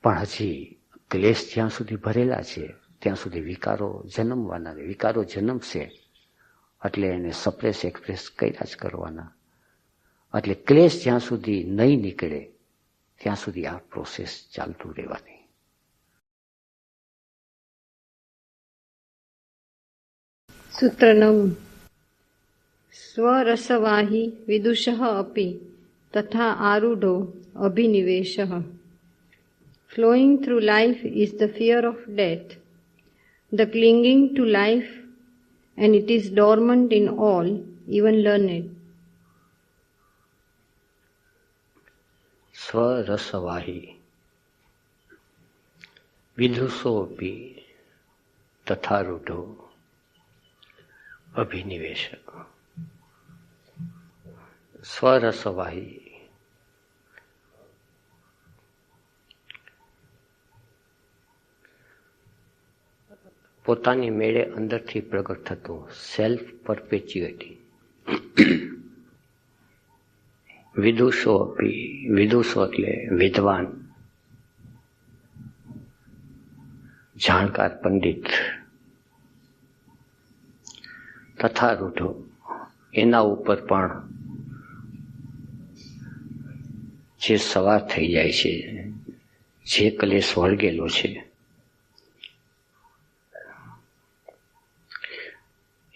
પણ હજી ક્લેશ જ્યાં સુધી ભરેલા છે ત્યાં સુધી વિકારો જન્મવાના, વિકારો જન્મશે એટલે એને સપ્રેસ એક્સપ્રેસ કર્યા જ કરવાના. એટલે ક્લેશ જ્યાં સુધી નહીં નીકળે ત્યાં સુધી આ પ્રોસેસ ચાલતું રહેવાની. સૂત્ર 9. સ્વરસવાહી વિદુષઃ અપી તથા આરૂઢો અભિનિવેશઃ. Flowing through life is the fear of death, the clinging to life, and it is dormant in all, even learned. સ્વરસવાહી વિદુષોપી તથારૂઢો અભિનિવેશ. સ્વરસવાહી પોતાની મેળે અંદરથી પ્રગટ થતું સેલ્ફ પરપેચ્યુએટી. વિદુષો અપી, વિદુષો એટલે વિદ્વાન, જાણકાર પંડિત. તથા રૂઢો એના ઉપર પણ જે સવાર થઈ જાય છે, જે ક્લેશ વળગેલો છે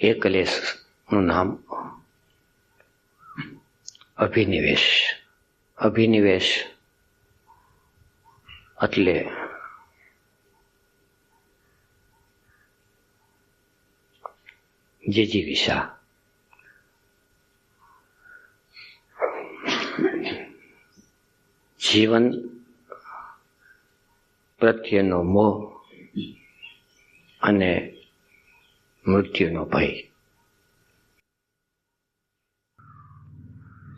એ ક્લેશનું નામ અભિનિવેશ. અભિનિવેશ એટલે જીજીવિષા. જીવન પ્રત્યેનો મોહ અને મૃત્યુનો ભય.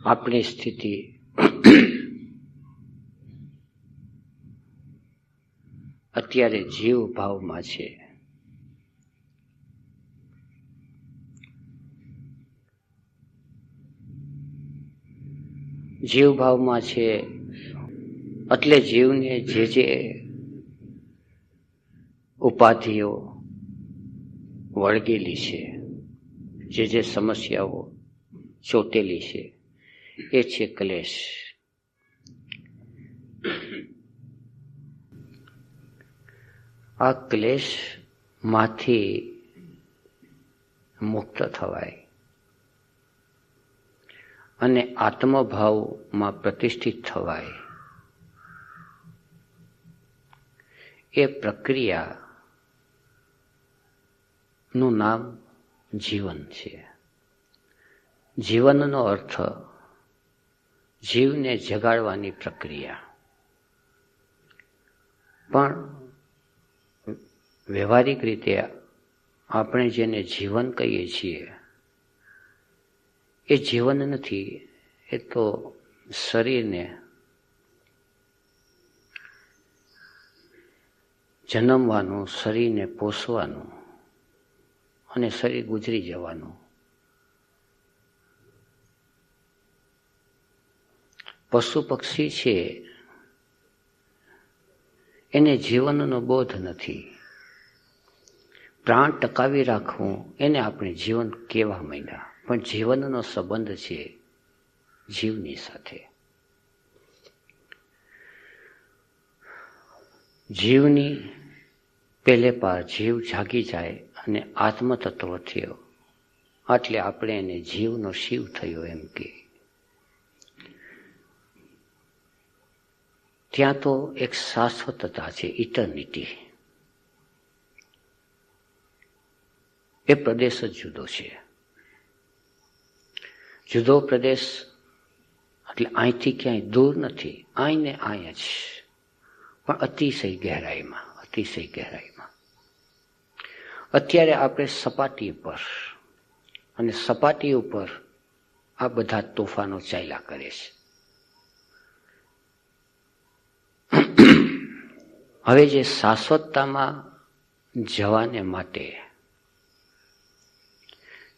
આપણી સ્થિતિ અત્યારે જીવ ભાવમાં છે. જીવ ભાવમાં છે એટલે જીવને જે ઉપાધિઓ વળગેલી છે, જે સમસ્યાઓ ચોટેલી છે એ છે ક્લેશ. આ ક્લેશમાંથી મુક્ત થવાય અને આત્મભાવમાં પ્રતિષ્ઠિત થવાય એ પ્રક્રિયાનું નામ જીવન છે. જીવનનો અર્થ જીવને જગાડવાની પ્રક્રિયા. પણ વ્યવહારિક રીતે આપણે જેને જીવન કહીએ છીએ એ જીવન નથી, એ તો શરીરને જન્મવાનું, શરીરને પોષવાનું અને શરીર ગુજરી જવાનું. પશુ પક્ષી છે એને જીવનનો બોધ નથી. પ્રાણ ટકાવી રાખવું એને આપણે જીવન કહેવા માંડ્યા, પણ જીવનનો સંબંધ છે જીવની સાથે. જીવની પહેલે પાર જીવ જાગી જાય અને આત્મતત્વ થયો એટલે આપણે એને જીવનો શિવ થયો એમ કે. ત્યાં તો એક શાશ્વતતા છે, ઇટર્નિટી. એ પ્રદેશ જ જુદો છે. જુદો પ્રદેશ એટલે અહીંથી ક્યાંય દૂર નથી, અહીં ને અહીં જ, પણ અતિશય ગહેરાઈમાં, અતિશય ગહેરાઈમાં. અત્યારે આપણે સપાટી ઉપર, અને સપાટી ઉપર આ બધા તોફાનો ચાલ્યા કરે છે. હવે જે શાશ્વતતામાં જવાને માટે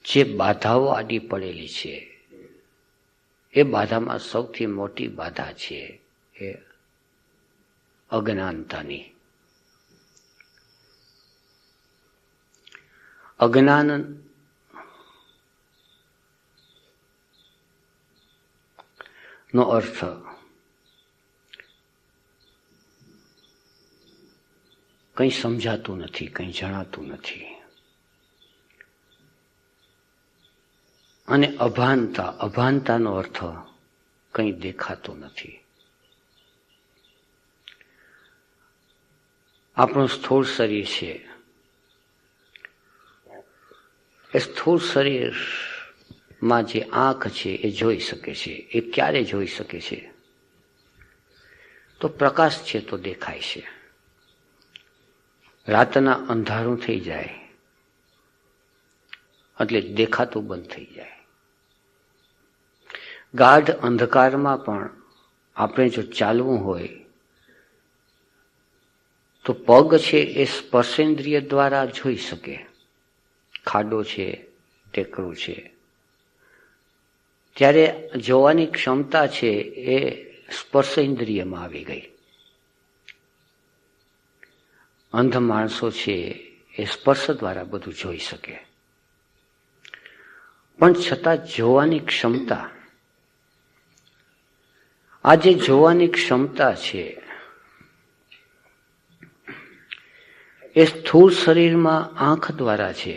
જે બાધાઓ આડી પડેલી છે એ બાધામાં સૌથી મોટી બાધા છે એ અજ્ઞાનતાની. અજ્ઞાન નો અર્થ કંઈ સમજાતું નથી, કંઈ જણાતું નથી. અને અભાનતા, અભાનતાનો અર્થ કંઈ દેખાતું નથી. આપણું સ્થૂળ શરીર છે, એ સ્થૂળ શરીરમાં જે આંખ છે એ જોઈ શકે છે. એ ક્યારે જોઈ શકે છે? તો પ્રકાશ છે તો દેખાય છે. રાતના અંધારું થઈ જાય એટલે દેખાતું બંધ થઈ જાય. ગાઢ અંધકારમાં પણ આપણે જો ચાલવું હોય તો પગ છે એ સ્પર્શેન્દ્રિય દ્વારા જોઈ શકે. ખાડો છે, ટેકરું છે, ત્યારે જોવાની ક્ષમતા છે એ સ્પર્શેન્દ્રિયમાં આવી ગઈ. અંધ માણસો છે એ સ્પર્શ દ્વારા બધું જોઈ શકે. પણ છતાં જોવાની ક્ષમતા, આ જે જોવાની ક્ષમતા છે એ સ્થૂળ શરીરમાં આંખ દ્વારા છે,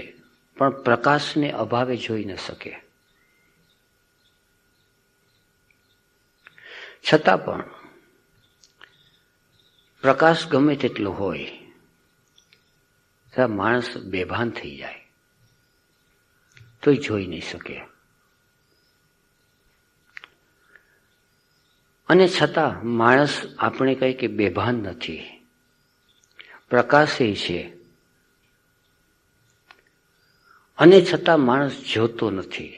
પણ પ્રકાશને અભાવે જોઈ ન શકે. છતાં પણ પ્રકાશ ગમે તેટલો હોય, માણસ બેભાન થઈ જાય તોય જોઈ નહીં શકે. અને છતાં માણસ આપણે કહે કે બેભાન નથી, પ્રકાશે છે, અને છતાં માણસ જોતો નથી.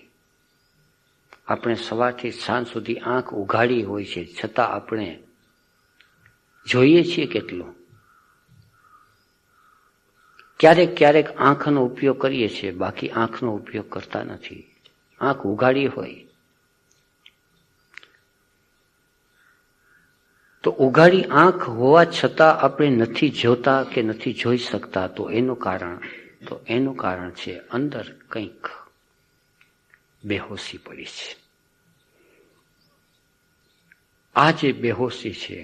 આપણે સવારથી સાંજ સુધી આંખ ઉઘાડી હોય છે, છતાં આપણે જોઈએ છીએ કેટલું? ક્યારેક ક્યારેક આંખનો ઉપયોગ કરીએ છીએ, બાકી આંખનો ઉપયોગ કરતા નથી. આંખ ઉઘાડી હોય તો ઉઘાડી આંખ હોવા છતાં આપણે નથી જોતા કે નથી જોઈ શકતા. તો એનું કારણ છે અંદર કંઈક બેહોશી પડી છે. આ જે બેહોશી છે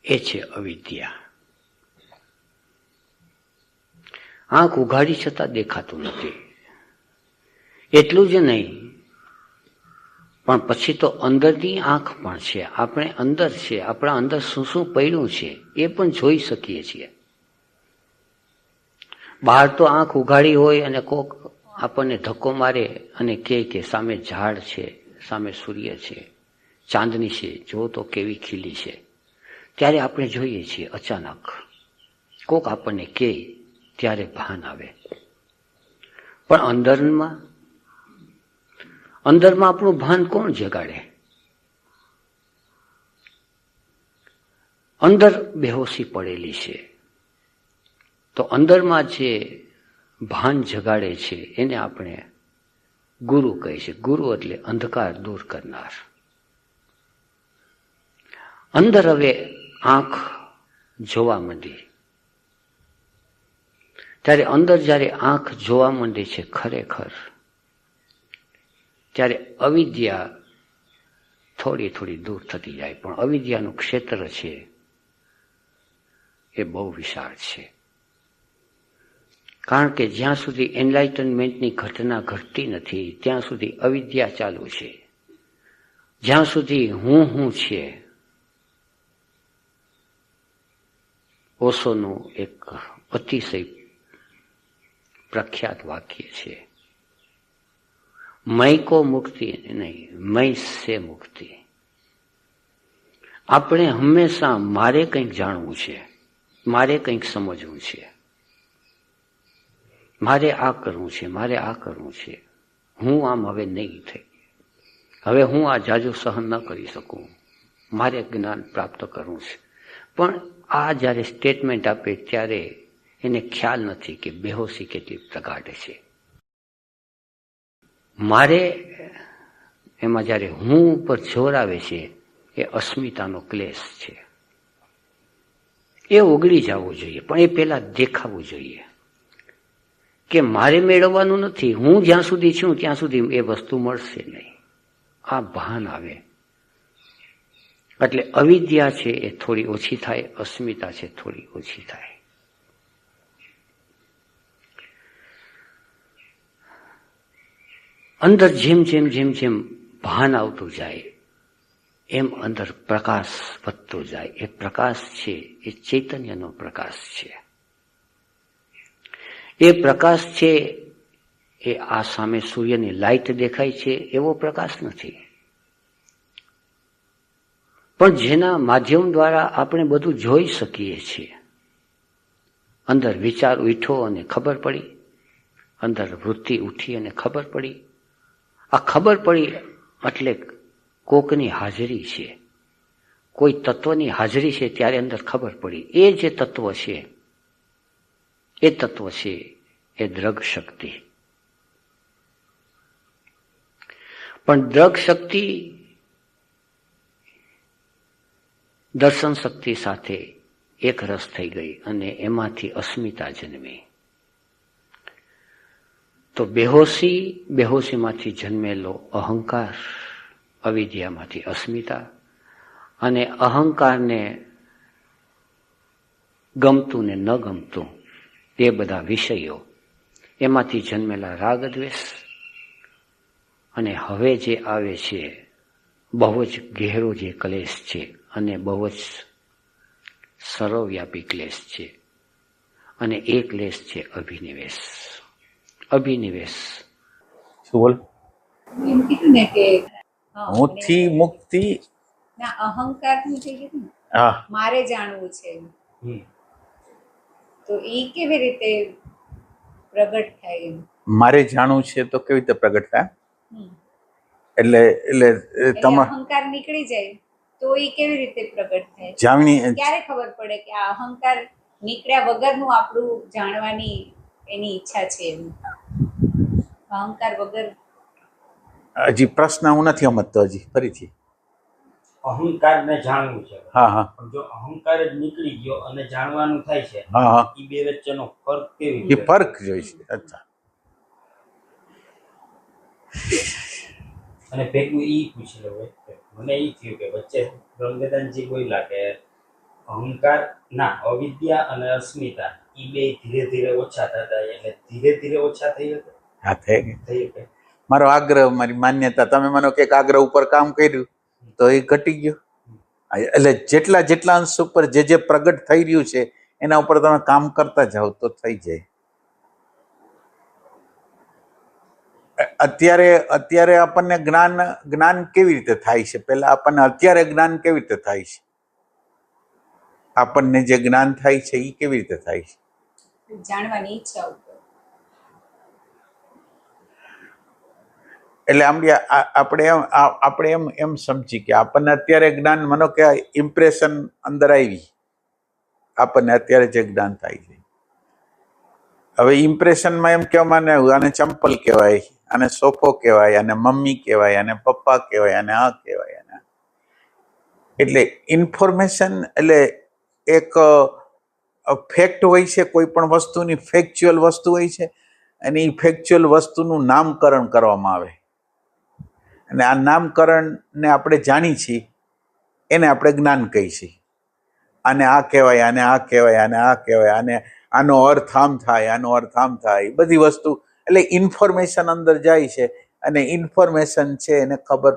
એ છે અવિદ્યા. આંખ ઉઘાડી છતાં દેખાતું નથી. એટલું જ નહીં, પણ પછી તો અંદરની આંખ પણ છે. આપણે અંદર છે, આપણા અંદર શું શું પડ્યું છે એ પણ જોઈ શકીએ છીએ. બહાર તો આંખ ઉઘાડી હોય અને કોક આપણને ધક્કો મારે અને કહે કે સામે ઝાડ છે, સામે સૂર્ય છે, ચાંદની છે, જો તો કેવી ખીલી છે. ત્યારે આપણે જોઈએ છીએ. અચાનક કોક આપણને કહે ત્યારે ભાન આવે. પણ અંદરમાં આપણું ભાન કોણ જગાડે? અંદર બેહોશી પડેલી છે. તો અંદરમાં જે ભાન જગાડે છે એને આપણે ગુરુ કહે છે. ગુરુ એટલે અંધકાર દૂર કરનાર. અંદર હવે આંખ જોવા માંડી, ત્યારે અંદર જ્યારે આંખ જોવા માંડે છે ખરેખર, ત્યારે અવિદ્યા થોડી થોડી દૂર થતી જાય. પણ અવિદ્યાનું ક્ષેત્ર છે એ બહુ વિશાળ છે. કારણ કે જ્યાં સુધી એનલાઇટનમેન્ટની ઘટના ઘટતી નથી ત્યાં સુધી અવિદ્યા ચાલુ છે. જ્યાં સુધી હું છે, ઓશોનું એક અતિશય પ્રખ્યાત વાક્ય છે, મય કો મુક્તિ નહીં, મય સે મુક્તિ. આપણે હંમેશા મારે કંઈક જાણવું છે, મારે કંઈક સમજવું છે, મારે આ કરવું છે, મારે આ કરવું છે. હું આમ હવે નહીં થઈ, હવે હું આ જાજુ સહન ન કરી શકું, મારે જ્ઞાન પ્રાપ્ત કરવું છે. પણ આ જ્યારે સ્ટેટમેન્ટ આપે ત્યારે એને ખ્યાલ નથી કે બેહોશી કેટલી પ્રગાઢ છે. મારે એમાં જ્યારે હું ઉપર જોર આવે છે એ અસ્મિતાનો ક્લેશ છે. એ ઓગળી જવું જોઈએ, પણ એ પહેલા દેખાવું જોઈએ કે મારે મેળવવાનું નથી, હું જ્યાં સુધી છું ત્યાં સુધી એ વસ્તુ મળશે નહીં. આ ભાન આવે એટલે અવિદ્યા છે એ થોડી ઓછી થાય, અસ્મિતા છે થોડી ઓછી થાય. અંદર જેમ જેમ જેમ જેમ ભાન આવતું જાય એમ અંદર પ્રકાશ વધતો જાય. એ પ્રકાશ છે એ ચૈતન્યનો પ્રકાશ છે. એ પ્રકાશ છે એ આ સામે સૂર્યની લાઈટ દેખાય છે એવો પ્રકાશ નથી, પણ જેના માધ્યમ દ્વારા આપણે બધું જોઈ શકીએ છીએ. અંદર વિચાર ઉઠ્યો અને ખબર પડી, અંદર વૃત્તિ ઉઠી અને ખબર પડી. આ ખબર પડી એટલે કોકની હાજરી છે, કોઈ તત્વની હાજરી છે ત્યારે અંદર ખબર પડી. એ જે તત્વ છે એ તત્વ છે એ દ્રગ શક્તિ. પણ દ્રગ શક્તિ દર્શન શક્તિ સાથે એક રસ થઈ ગઈ અને એમાંથી અસ્મિતા જન્મી. તો બેહોશીમાંથી જન્મેલો અહંકાર, અવિદ્યામાંથી અસ્મિતા, અને અહંકારને ગમતું ને ન ગમતું એ બધા વિષયો, એમાંથી જન્મેલા રાગ દ્વેષ. અને હવે જે આવે છે બહુ જ ગહેરો જે ક્લેશ છે અને બહુ જ સર્વવ્યાપી ક્લેશ છે, અને એ ક્લેશ છે અભિનિવેશ. અભિનિવેશ શું બોલ? એમ કીધું ને કે હુંથી મુક્તિ ના અહંકાર નું થઈ ગયું ને, હા મારે જાણવું છે, તો એ કેવી રીતે પ્રગટ થાય એમ? મારે જાણવું છે તો કેવી રીતે પ્રગટ થાય? એટલે એટલે એટલે તમારે અહંકાર નીકળી જાય તો એ કેવી રીતે પ્રગટ થાય? જાણવી ક્યારે ખબર પડે કે આ અહંકાર નીકળ્યા વગરનું આપણું જાણવાની એની ઈચ્છા છે એમ? અહંકાર વગર હજી પ્રશ્ન હું નથી સમજતો હજી ફરીથી. અહંકારને જાણવું છે, હા હા પણ જો અહંકાર જ નીકળી ગયો અને જાણવાનું થાય છે, હા હા એ બે વચ્ચેનો ફરક કેવી એ રીતે? ફરક જોઈશે. અચ્છા અને ભેગું ઈ પૂછી લો, મને ઈ થયું કે વચ્ચે બ્રહ્મવેદાંતજી બોલ્યા કે અહંકાર ના અવિદ્યા અને અસ્મિતા ઈ બે ધીરે ધીરે ઓછા થતા, એટલે ધીરે ધીરે ઓછા થઈ શકે. હા થઈ ગઈ. થઈ શકે. મારો આગ્રહ, મારી માન્યતા, તમે માનો કે એક આગ્રહ ઉપર કામ કર્યું તો એ ઘટી ગયું. એટલે જેટલા જેટલા અંશ ઉપર જે જે પ્રગટ થઈ રહ્યું છે એના ઉપર તમે કામ કરતા જાઓ તો થઈ જાય. અત્યારે આપણને જ્ઞાન કેવી રીતે થાય છે? પેલા આપણને અત્યારે જ્ઞાન કેવી રીતે થાય છે? આપણને જે જ્ઞાન થાય છે એ કેવી રીતે થાય છે? જાણવાની ઈચ્છા ઉપર. એટલે આપણે એમ સમજી કે આપણને અત્યારે જ્ઞાન, માનો કે ઇમ્પ્રેશન અંદર આવી, આપણને અત્યારે જે જ્ઞાન થાય છે, હવે ઇમ્પ્રેશનમાં એમ કહેવામાં આને ચંપલ કહેવાય, આને સોફો કહેવાય, આને મમ્મી કહેવાય, આને પપ્પા કહેવાય, આને આ કહેવાય, આને. એટલે ઇન્ફોર્મેશન એટલે એક ફેક્ટ હોય છે, કોઈ પણ વસ્તુની ફેક્ચ્યુઅલ વસ્તુ હોય છે, અને એ ફેક્ચ્યુઅલ વસ્તુનું નામકરણ કરવામાં આવે, અને આ નામકરણને આપણે જાણી છીએ એને આપણે જ્ઞાન કહીએ છીએ. આને આ કહેવાય, આને આ કહેવાય, આને આ કહેવાય, આને આનો અર્થ આમ થાય, આનો અર્થ આમ થાય, બધી વસ્તુ. એટલે ઇન્ફોર્મેશન અંદર જાય છે અને ઇન્ફોર્મેશન છે એને ખબર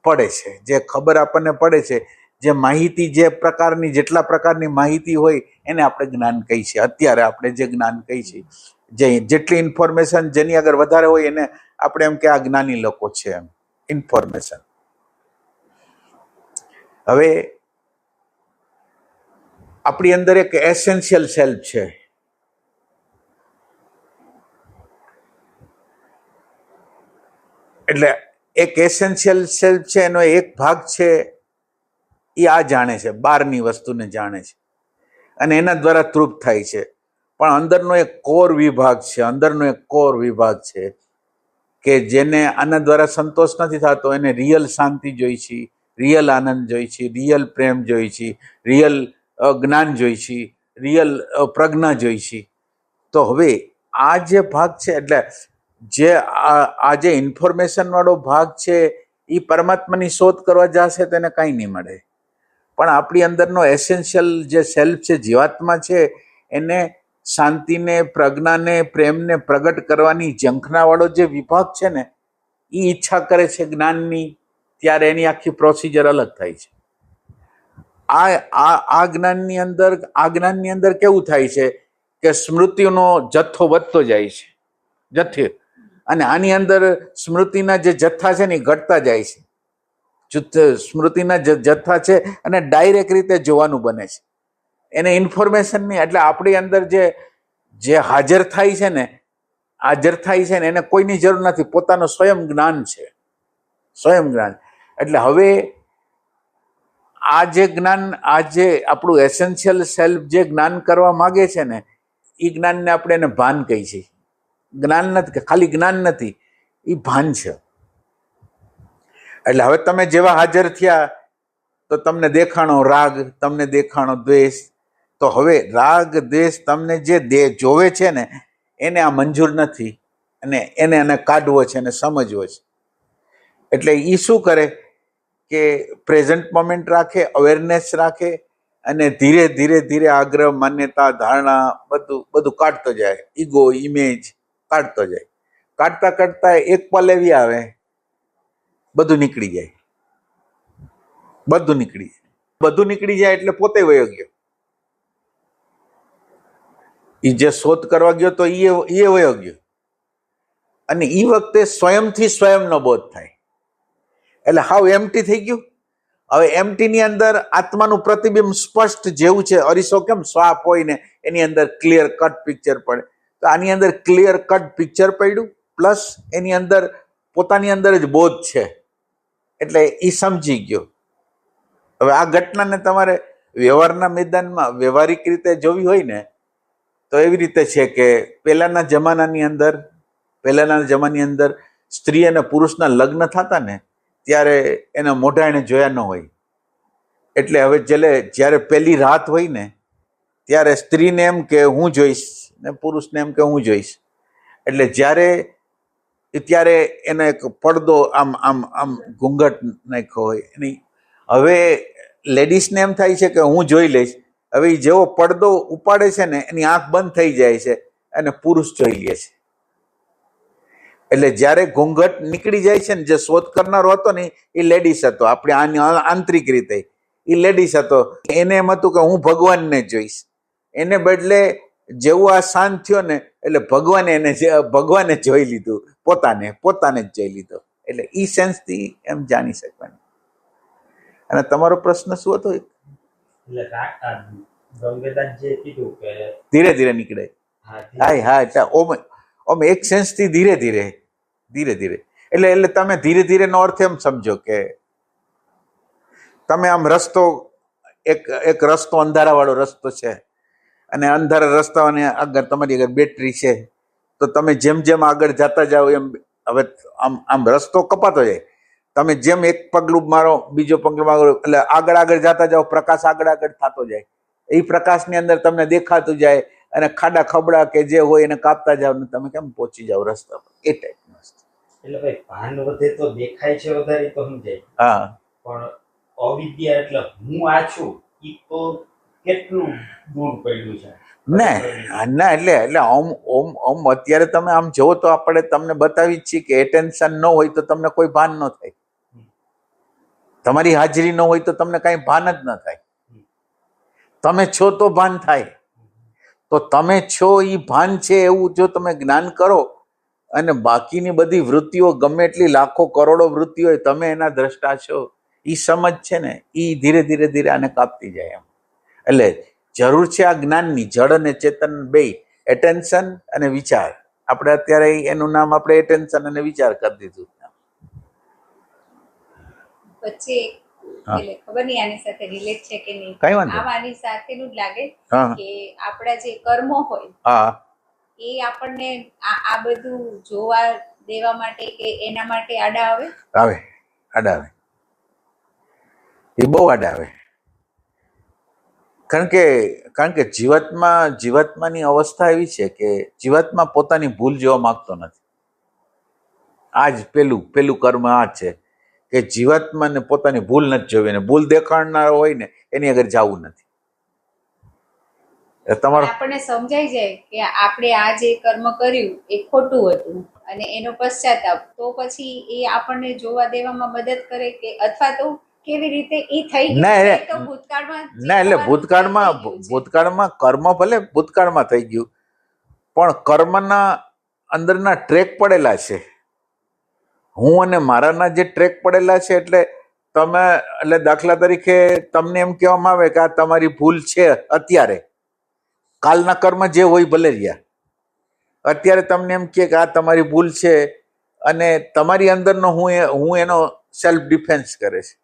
પડે છે. જે ખબર આપણને પડે છે, જે માહિતી, જે પ્રકારની, જેટલા પ્રકારની માહિતી હોય એને આપણે જ્ઞાન કહીએ છીએ. અત્યારે આપણે જે જ્ઞાન કહીએ છીએ, જેટલી ઇન્ફોર્મેશન જેની આગળ વધારે હોય એને આપણે એમ કે આ જ્ઞાની લોકો છે એમ. ઇન્ફોર્મેશન. હવે આપણી અંદર એક એસેન્શિયલ સેલ્ફ છે, એટલે એક એસેન્શિયલ સેલ્ફ છે, એનો એક ભાગ છે એ આ જાણે છે, બહારની વસ્તુને જાણે છે અને એના દ્વારા તૃપ્ત થાય છે. પણ અંદરનો એક કોર વિભાગ છે, અંદરનો એક કોર વિભાગ છે કે જેને આના દ્વારા સંતોષ નથી થતો, એને રિયલ શાંતિ જોઈ છે, રિયલ આનંદ જોઈ છે, રિયલ પ્રેમ જોઈ છે, રિયલ જ્ઞાન જોઈ છે, રિયલ પ્રજ્ઞા જોઈ છે. તો હવે આ જે ભાગ છે, એટલે જે આ જે ઇન્ફોર્મેશન વાળો ભાગ છે એ પરમાત્માની શોધ કરવા જશે તો એને કાંઈ નહીં મળે. પણ આપણી અંદરનો એસેન્શિયલ જે સેલ્ફ છે, જીવાત્મા છે, એને શાંતિને, પ્રજ્ઞાને, પ્રેમને પ્રગટ કરવાની ઝંખનાવાળો જે વિભાગ છે ને, એ ઈચ્છા કરે છે જ્ઞાનની, ત્યારે એની આખી પ્રોસિજર અલગ થાય છે. આ જ્ઞાનની અંદર કેવું થાય છે કે સ્મૃતિનો જથ્થો વધતો જાય છે, જથ્થે, અને આની અંદર સ્મૃતિના જે જથ્થા છે ને એ ઘટતા જાય છે. સ્મૃતિના જથ્થા છે અને ડાયરેક્ટ રીતે જોવાનું બને છે, એને ઇન્ફોર્મેશન નહીં. એટલે આપણી અંદર જે હાજર થાય છે ને એને કોઈની જરૂર નથી, પોતાનું સ્વયં જ્ઞાન છે, સ્વયં જ્ઞાન. એટલે હવે આ જે જ્ઞાન, આ જે આપણું એસેન્શિયલ સેલ્ફ જે જ્ઞાન કરવા માગે છે ને, એ જ્ઞાનને આપણે એને ભાન કહી છીએ. જ્ઞાન નથી, ખાલી જ્ઞાન નથી, એ ભાન છે. એટલે હવે તમે જેવા હાજર થયા તો તમને દેખાણો રાગ, તમને દેખાણો દ્વેષ. તો હવે રાગ દ્વેષ તમને જે જોવે છે ને એને આ મંજૂર નથી, અને એને કાઢવો છે અને સમજવો છે. એટલે એ શું કરે કે પ્રેઝન્ટ મોમેન્ટ રાખે, અવેરનેસ રાખે, અને ધીરે ધીરે ધીરે આગ્રહ, માન્યતા, ધારણા બધું કાઢતો જાય, ઈગો, ઇમેજ કાઢતો જાય. કાઢતા કાઢતા એક પલ એવી આવે બધું નીકળી જાય, બધું નીકળી જાય એટલે પોતે વયો ગયો. એ જે શોધ કરવા ગયો તો એ વયો ગયો, અને એ વખતે સ્વયંથી સ્વયંનો બોધ થાય. એટલે હાવ એમ્પ્ટી થઈ ગયું. હવે એમ્પ્ટીની અંદર આત્માનું પ્રતિબિંબ સ્પષ્ટ જેવું છે, અરીસો કેમ સાફ હોય ને એની અંદર ક્લિયર કટ પિક્ચર પડે, તો આની અંદર ક્લિયર કટ પિક્ચર પડ્યું, પ્લસ એની અંદર પોતાની અંદર જ બોધ છે. એટલે એ સમજી ગયો. હવે આ ઘટનાને તમારે વ્યવહારના મેદાનમાં વ્યવહારિક રીતે જોવી હોય ને તો એવી રીતે છે કે પહેલાના જમાનાની અંદર સ્ત્રી અને પુરુષના લગ્ન થતા ને ત્યારે એના મોઢા એને જોયા ન હોય. એટલે હવે જ્યારે પહેલી રાત હોય ને ત્યારે સ્ત્રીને એમ કે હું જોઈશ ને પુરુષને એમ કે હું જોઈશ. એટલે ત્યારે એને એક પડદો આમ ઘૂંઘટ નાખ્યો હોય એની. હવે લેડીઝને એમ થાય છે કે હું જોઈ લઈશ. હવે એ જેવો પડદો ઉપાડે છે ને એની આંખ બંધ થઈ જાય છે અને પુરુષ જોઈ લે છે. એટલે જ્યારે ઘૂંઘટ નીકળી જાય છે ને, જે શોધ કરનારો હતો ને એ લેડીઝ હતો, આપણે આંતરિક રીતે એ લેડીઝ હતો. એને એમ હતું કે હું ભગવાનને જોઈશ. એને બદલે જેવું આ શાંત થયો ને એટલે ભગવાને જોઈ લીધું, પોતાને જ જોઈ લીધો. એટલે ઈ સેન્સથી એમ જાણી શકવાનું. અને તમારો પ્રશ્ન શું હતો? ધીરે ધીરે નીકળે. હા, એટલે ઓમ એક સેન્સથી ધીરે ધીરે એટલે તમે ધીરે ધીરે નો અર્થ એમ સમજો કે તમે આમ રસ્તો એક રસ્તો અંધારા વાળો રસ્તો છે, અને અંધારા રસ્તાની આગળ તમારી આગળ બેટરી છે, તો તમે જેમ જેમ આગળ જતા જાઓ એમ હવે આમ રસ્તો કપાતો જાય. તમે જેમ એક પગલું મારો, બીજો પગલું મારો, એટલે આગળ જતા જાઓ, પ્રકાશ આગળ થતો જાય. એ પ્રકાશની અંદર તમને દેખાતું જાય, અને ખાડા ખબડા કે જે હોય એને કાપતા જાવ ને તમે કેમ પહોંચી જાવ રસ્તા પર. એ ટાઈપનું. એટલે ભાઈ ભાન વધે તો દેખાય છે વધારે તો સમજાય. હા, પણ અવિદ્યા એટલે હું આ છું એ તો કેટલું દૂર પડ્યું છે. ના એટલે ઓમ અત્યારે તમે આમ જોવો તો આપણે તમને બતાવી જ છીએ કે એટેન્શન ન હોય તો તમને કોઈ ભાન ન થાય. તમારી હાજરી ન હોય તો તમને કાંઈ ભાન જ ન થાય. તમે છો તો ભાન થાય. તો તમે છો એ ભાન છે એવું જો તમે જ્ઞાન કરો, અને બાકીની બધી વૃત્તિઓ ગમે એટલી લાખો કરોડો વૃત્તિઓ હોય, તમે એના દ્રષ્ટા છો, એ સમજ છે ને એ ધીરે ધીરે આને કાપતી જાય એમ. એટલે જરૂર છે આ જ્ઞાનની, જડ અને ચેતન બે, એટેન્શન અને વિચાર. આપણે અત્યારે એનું નામ આપણે એટેન્શન અને વિચાર કરી દીધું. પછી એટલે ખબર નહીં આની સાથે રિલેટ છે કે નહીં, કઈ વાંધો આની સાથેનું જ લાગે હા. કે આપણા જે કર્મો હોય હા, એ આપણને આ બધું જોવા દેવા માટે કે એના માટે આડા આવે. એ બહુ આડ આવે. કારણ કે જીવાત્માની અવસ્થા એવી છે કે જીવાત્મા પોતાની ભૂલ જોવા માંગતો નથી. આ જ પેલું કર્મ આ છે કે જીવાત્માને પોતાની ભૂલ નથી જોવી, ને ભૂલ દેખાડનાર હોય ને એની આગળ જવું નથી. તમારો આપણને સમજાઈ જાય કે આપણે આ જે કર્મ કર્યું એ ખોટું હતું અને એનો પશ્ચાતાપ, તો પછી એ આપણને જોવા દેવામાં મદદ કરે કે અથવા તો કેવી રીતે એ થઈ ગયું છે તો ભૂતકાળમાં ના, એટલે ભૂતકાળમાં કર્મ ભલે ભૂતકાળમાં થઈ ગયું, પણ કર્મના અંદરના ટ્રેક પડેલા છે. હું અને મારાના જે ટ્રેક પડેલા છે, એટલે દાખલા તરીકે તમને એમ કહેવામાં આવે કે આ તમારી ભૂલ છે અત્યારે, કાલના કર્મ જે હોય ભલે રહ્યા, અત્યારે તમને એમ કહે કે આ તમારી ભૂલ છે, અને તમારી અંદરનો હું એનો સેલ્ફ ડિફેન્સ કરે છે.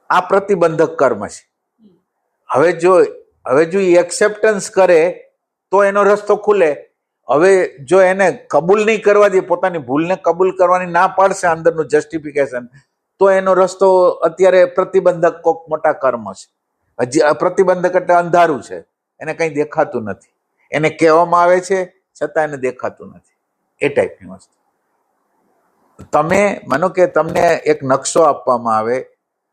આ પ્રતિબંધક કર્મ છે. હવે જો એ એક્સેપ્ટન્સ કરે તો એનો રસ્તો ખુલે. હવે જો એને કબૂલ નહીં કરવા દે, પોતાની ભૂલને કબૂલ કરવાની ના પાડશે અંદરનું જસ્ટિફિકેશન, તો એનો રસ્તો અત્યારે પ્રતિબંધક કોક મોટા કર્મ છે. હજી પ્રતિબંધક એટલે અંધારું છે, એને કંઈ દેખાતું નથી. એને કહેવામાં આવે છે છતાં એને દેખાતું નથી. એ ટાઈપની વસ્તુ. તમે માનો કે તમને એક નકશો આપવામાં આવે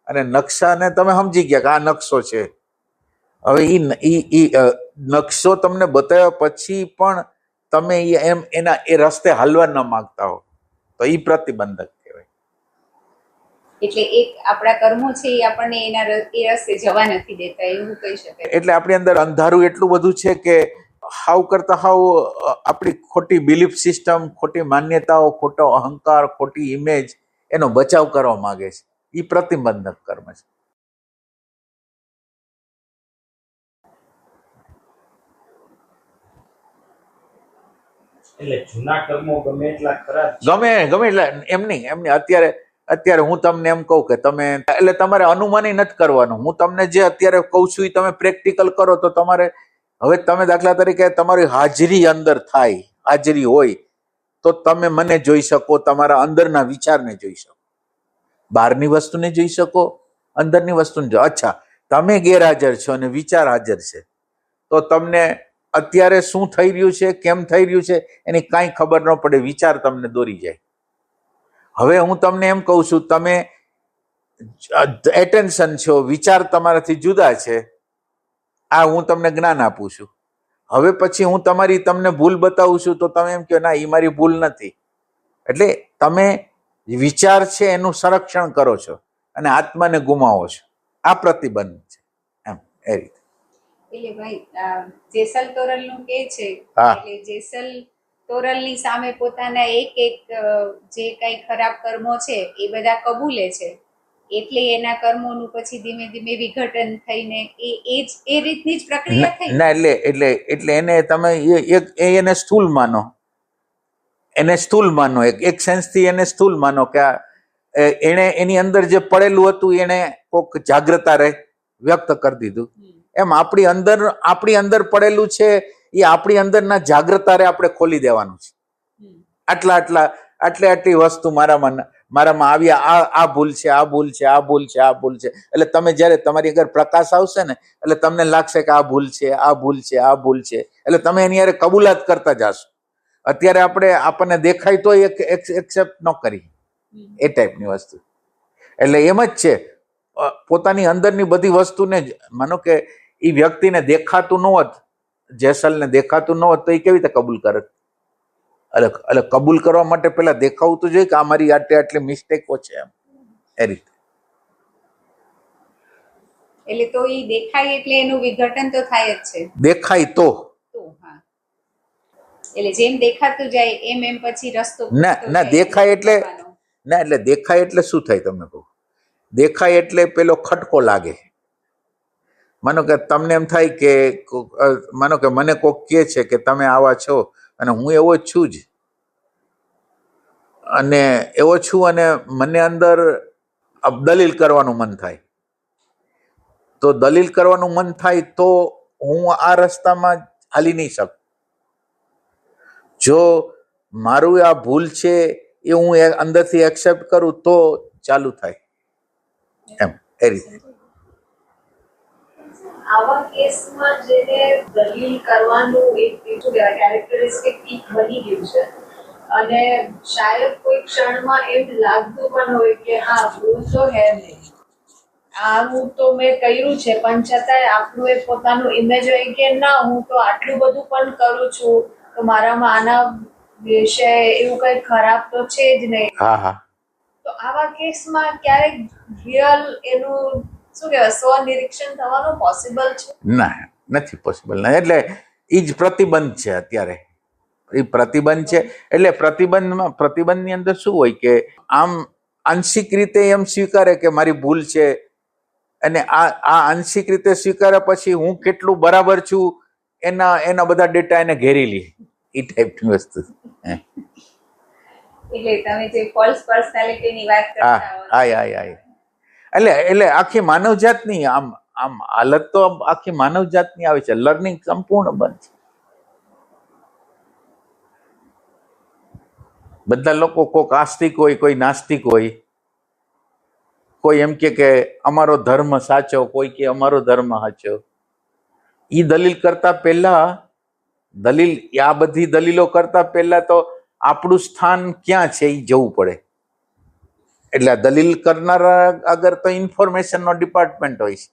અને નકશાને તમે સમજી ગયા કે આ નકશો છે. હવે એ નકશો તમને બતાવ્યા પછી પણ તમે એ રસ્તે હાલવા ન માંગતા હો, તો એ પ્રતિબંધક કહેવાય. એટલે એક આપણા કર્મો છે એ આપણને એ રસ્તે જવા નથી દેતા, એવું કહી શકાય. એટલે આપણી અંદર અંધારું એટલું બધું છે કે હાવ કરતા હાવ આપણી ખોટી બિલીફ સિસ્ટમ, ખોટી માન્યતાઓ, ખોટો અહંકાર, ખોટી ઇમેજ, એનો બચાવ કરવા માંગે છે. એ પ્રતિબંધક કર્મ છે. એટલે જૂના કર્મો ગમે એટલા ખરાબ, ગમે એટલા એમ નહીં. અત્યારે હું તમને એમ કહું કે તમે, એટલે તમારે અનુમાન નથી કરવાનું. હું તમને જે અત્યારે કહું છું એ તમે પ્રેક્ટિકલ કરો તો તમારે, હવે તમે દાખલા તરીકે તમારી હાજરી અંદર થાય, હાજરી હોય તો તમે મને જોઈ શકો, તમારા અંદરના વિચારને જોઈ શકો, બહારની વસ્તુને જોઈ શકો, અંદરની વસ્તુને જો. અચ્છા, તમે ગેરહાજર છો અને વિચાર હાજર છે, તો તમને અત્યારે શું થઈ રહ્યું છે, કેમ થઈ રહ્યું છે એની કાંઈ ખબર ન પડે, વિચાર તમને દોરી જાય. હવે હું તમને એમ કહું છું, તમે એટેન્શન છો, વિચાર તમારાથી જુદા છે, આ હું તમને જ્ઞાન આપું છું. હવે પછી હું તમને ભૂલ બતાવું છું તો તમે એમ કહો ના એ મારી ભૂલ નથી. એટલે તમે વિચાર છે એનું સંરક્ષણ કરો છો અને આત્માને ગુમાવો છો. આ પ્રતિબંધ છે. એમ એ રીતે. એટલે ભાઈ જેસલ તોરલ નું કે છે, એટલે જેસલ તોરલ ની સામે પોતાના એક જે કઈ ખરાબ કર્મો છે એ બધા કબૂલે છે, એટલે એના કર્મોનું પછી ધીમે ધીમે વિઘટન થઈને એ રીતની જ પ્રક્રિયા થઈ. ના, એટલે એને તમે એને સ્થૂલ માનો, એક સેન્સથી એને સ્થૂલ માનો કે એને એની અંદર જે પડેલું હતું એને કોક જાગ્રતા વ્યક્ત કરી દીધું. એમ આપણી અંદર પડેલું છે એ આપણી અંદરના જાગ્રતારે આપણે ખોલી દેવાનું છે. આટલી વસ્તુ મારામાં આવ્યા, આ ભૂલ છે, આ ભૂલ છે, આ ભૂલ છે, આ ભૂલ છે. એટલે તમે જયારે તમારી આગળ પ્રકાશ આવશે ને, એટલે તમને લાગશે કે આ ભૂલ છે, આ ભૂલ છે, આ ભૂલ છે. એટલે તમે એની યારે કબૂલાત કરતા જાશો. અત્યારે આપણને દેખાય તો એક્સેપ્ટ ન કરી, એ ટાઈપની વસ્તુ. એટલે એમ જ છે, પોતાની અંદરની બધી વસ્તુને માનો કે એ વ્યક્તિને દેખાતું ન હોત, જેસલને દેખાતું ન હોત તો એ કેવી રીતે કબૂલ કરે? એટલે કબૂલ કરવા માટે પેલા દેખાવું તો જોઈએ કે આ મારી આટલી મિસ્ટેકો છે, એમ એ રીતે. એટલે તો એ દેખાય એટલે એનું વિઘટન તો થાય જ છે. દેખાય તો એટલે જેમ દેખાતું જાય એમ પછી રસ્તો ના દેખાય એટલે દેખાય એટલે શું થાય તમને કહું. દેખાય એટલે પેલો ખટકો લાગે. માનો કે તમને એમ થાય કે માનો કે મને કોક કહે છે કે તમે આવા છો અને હું એવો જ છું અને મને અંદર દલીલ કરવાનું મન થાય. તો દલીલ કરવાનું મન થાય તો હું આ રસ્તામાં હાલી નહીં શકું. જો મારું આ ભૂલ છે એ હું અંદરથી એક્સેપ્ટ કરું તો ચાલુ થાય, એમ એ રીતે. આવા કેસમાં જેને દલીલ કરવાનું એક શું કહેવાય કેરેક્ટરિસ્ટિક બની ગયું છે અને શાયદ કોઈ ક્ષણમાં એમ લાગતું પણ હોય કે હા ભૂલ તો હે નહીં, આવું તો મેં કર્યું છે, પણ છતાંય આપણું એ પોતાનું ઇમેજ હોય કે ના હું તો આટલું બધું પણ કરું છું તો મારામાં આના વિશે એવું કઈ ખરાબ તો છે જ નહીં. હા હા. તો આવા કેસમાં ક્યારેક રિયલ એનું શું કહેવાય સ્વનિરીક્ષણ થવાનું પોસિબલ છે? ના, નથી પોસિબલ. ના, એટલે એ જ પ્રતિબંધ છે અત્યારે. એ પ્રતિબંધ છે એટલે પ્રતિબંધની અંદર શું હોય કે આમ આંશિક રીતે એમ સ્વીકારે કે મારી ભૂલ છે, અને આ આંશિક રીતે સ્વીકાર્યા પછી હું કેટલું બરાબર છું એના બધા ડેટા એને ઘેરી લે, એ ટાઈપની વસ્તુ. એટલે તમે જે ફોલ્સ પર્સનાલિટીની વાત હા કરતા હા હા. એટલે આખી માનવજાતની આમ આમ હાલત તો આખી માનવજાતની આવે છે. લર્નિંગ સંપૂર્ણ બંધ છે. બધા લોકો કોઈક આસ્તિક હોય, કોઈ નાસ્તિક હોય, કોઈ એમ કે અમારો ધર્મ સાચો, કોઈ કે અમારો ધર્મ સાચો. એ દલીલ કરતા પહેલા આ બધી દલીલો કરતા પહેલા તો આપણું સ્થાન ક્યાં છે એ જવું પડે. એટલે આ દલીલ કરનારા આગળ તો ઇન્ફોર્મેશનનો ડિપાર્ટમેન્ટ હોય છે,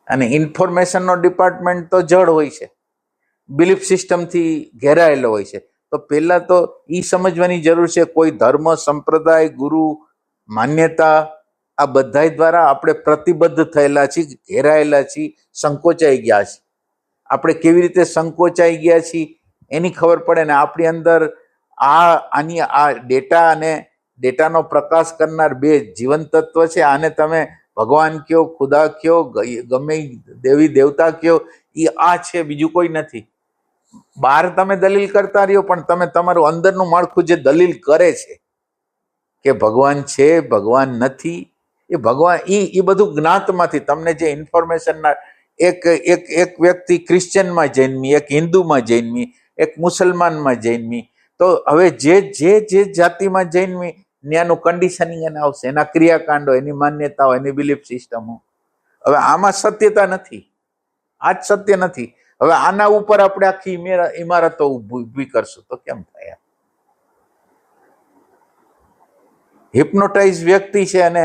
અને ઇન્ફોર્મેશનનો ડિપાર્ટમેન્ટ તો જડ હોય છે, બિલીફ સિસ્ટમથી ઘેરાયેલો હોય છે. તો પહેલા તો એ સમજવાની જરૂર છે કોઈ ધર્મ, સંપ્રદાય, ગુરુ, માન્યતા આ બધા દ્વારા આપણે પ્રતિબદ્ધ થયેલા છીએ, ઘેરાયેલા છીએ, સંકોચાઈ ગયા છીએ. આપણે કેવી રીતે સંકોચાઈ ગયા છીએ એની ખબર પડે ને આપણી અંદર આ ડેટા અને ડેટાનો પ્રકાશ કરનાર બે જીવન તત્વ છે. આને તમે ભગવાન કયો, ખુદા કયો, ગમે દેવી દેવતા કયો, એ આ છે, બીજું કોઈ નથી. બહાર તમે દલીલ કરતા રહ્યો પણ તમે તમારું અંદરનું માળખું જે દલીલ કરે છે કે ભગવાન છે, ભગવાન નથી, એ ભગવાન એ બધું જ્ઞાતમાંથી તમને જે ઇન્ફોર્મેશનના એક વ્યક્તિ ક્રિશ્ચિયનમાં જન્મી, એક હિન્દુમાં જન્મી, એક મુસલમાનમાં જન્મી, તો હવે જે જાતિમાં જન્મી ત્યાંનું કન્ડિશનિંગ એને આવશે, એના ક્રિયાકાંડો, એની માન્યતાઓ, એની બિલીફ સિસ્ટમો. હવે આમાં સત્યતા નથી, આ જ સત્ય નથી. હવે આના ઉપર આપણે આખી ઇમારતો ઊભી કરશું તો કેમ થાય? હિપ્નોટાઇઝ વ્યક્તિ છે અને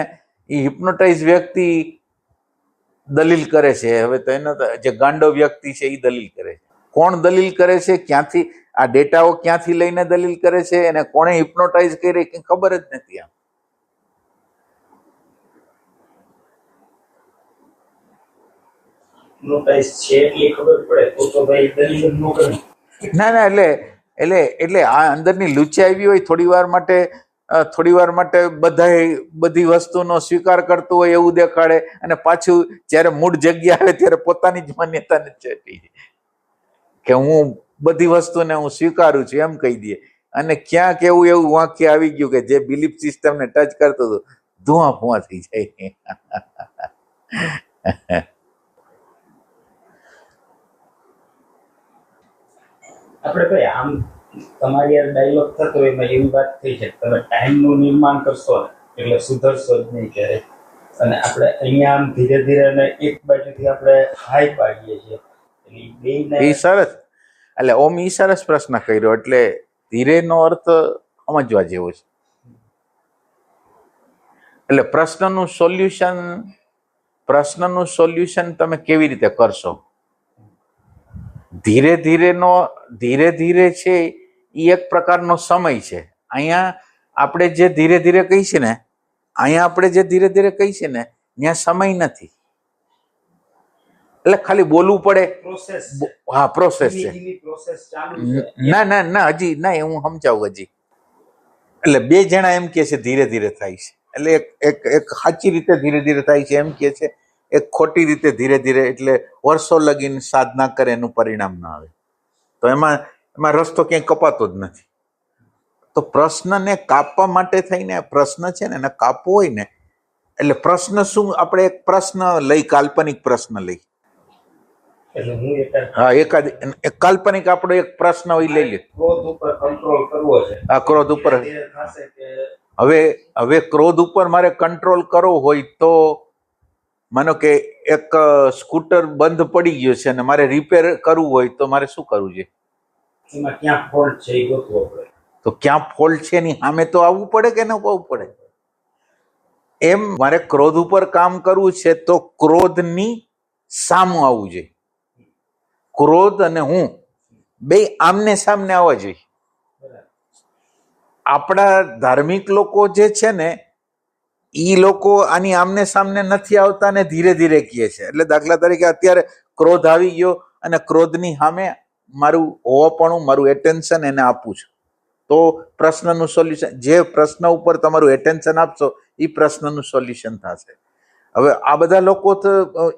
એ હિપ્નોટાઇઝ વ્યક્તિ દલીલ કરે છે. હવે તો એનો જે ગાંડો વ્યક્તિ છે એ દલીલ કરે છે. કોણ દલીલ કરે છે, ક્યાંથી આ ડેટાઓ ક્યાંથી લઈને દલીલ કરે છે, અને કોણે હિપ્નોટાઇઝ કરી કે ખબર જ નથી. આમ ના, એટલે આ અંદરની લુચ્ચી આવી હોય, થોડી વાર માટે બધી વસ્તુનો સ્વીકાર કરતું હોય એવું દેખાડે, અને પાછું જ્યારે મૂળ જગ્યા આવે ત્યારે પોતાની જ માન્યતાને ચેટી કે હું બધી વસ્તુને હું સ્વીકારું છું એમ કહી દે. અને ક્યાંક એવું વાક્ય આવી ગયું કે જે બિલીફ સિસ્ટમને ટચ કરતું હતું ધુઆ ફુઆ થઈ જાય. આપણે કઈ આમ તમારી યાર ડાયલોગ થતો હોય એમાં એવી વાત થઈ છે તમે ટાઈમનું નિર્માણ કરશો ને એટલે સુધરશો જ નહીં ક્યારે. અને આપણે અહીંયા આમ ધીરે ધીરે અને એક બાજુથી આપણે હાઈ પાડીએ છીએ. એ સરસ, એટલે ઓમ ઈ સરસ પ્રશ્ન કર્યો. એટલે ધીરેનો અર્થ સમજવા જેવો છે. એટલે પ્રશ્નનું સોલ્યુશન તમે કેવી રીતે કરશો? ધીરે ધીરે છે એ એક પ્રકારનો સમય છે. અહીંયા આપણે જે ધીરે ધીરે કહીએ ને ત્યાં સમય નથી. એટલે ખાલી બોલવું પડે. હા, પ્રોસેસ છે. ના હજી ના, હું સમજાવું હજી. એટલે બે જણા એમ કે છે ધીરે ધીરે થાય છે, એટલે એક સાચી રીતે ધીરે ધીરે થાય છે એમ કે છે, એક ખોટી રીતે ધીરે ધીરે, એટલે વર્ષો લગીને સાધના કરે એનું પરિણામ ના આવે. તો એમાં રસ્તો ક્યાંય કપાતો જ નથી. તો પ્રશ્નને કાપવા માટે થઈને પ્રશ્ન છે ને એને કાપવો હોય ને, એટલે પ્રશ્ન શું, આપણે એક પ્રશ્ન લઈ, કાલ્પનિક પ્રશ્ન લઈ. હા, એક કાલ્પનિક આપણો એક પ્રશ્ન હોય લઈ લે. ક્રોધ ઉપર કંટ્રોલ કરવો છે. આ ક્રોધ ઉપર હવે ક્રોધ ઉપર મારે કંટ્રોલ કરવો હોય તો માનો કે એક સ્કૂટર બંધ પડી ગયું છે અને મારે રિપેર કરવું હોય તો મારે શું કરવું છે? એમાં ક્યાં ફોલ્ટ છે એ ગોતવો પડે. તો ક્યાં ફોલ્ટ છે એની સામે તો આવવું પડે કે ન આવવું પડે? એમ મારે ક્રોધ ઉપર કામ કરવું છે તો ક્રોધની સામું આવવું જોઈએ. ક્રોધ અને હું બે આમને સામને આવવા જોઈએ. આપણા ધાર્મિક લોકો જે છે ને એ લોકો આની આમને સામને નથી આવતા ને ધીરે ધીરે કહે છે. એટલે દાખલા તરીકે અત્યારે ક્રોધ આવી ગયો અને ક્રોધની સામે મારું હોવાપણું, મારું એટેન્શન એને આપું છું તો પ્રશ્નનું સોલ્યુશન, જે પ્રશ્ન ઉપર તમારું એટેન્શન આપશો એ પ્રશ્નનું સોલ્યુશન થશે. હવે આ બધા લોકો તો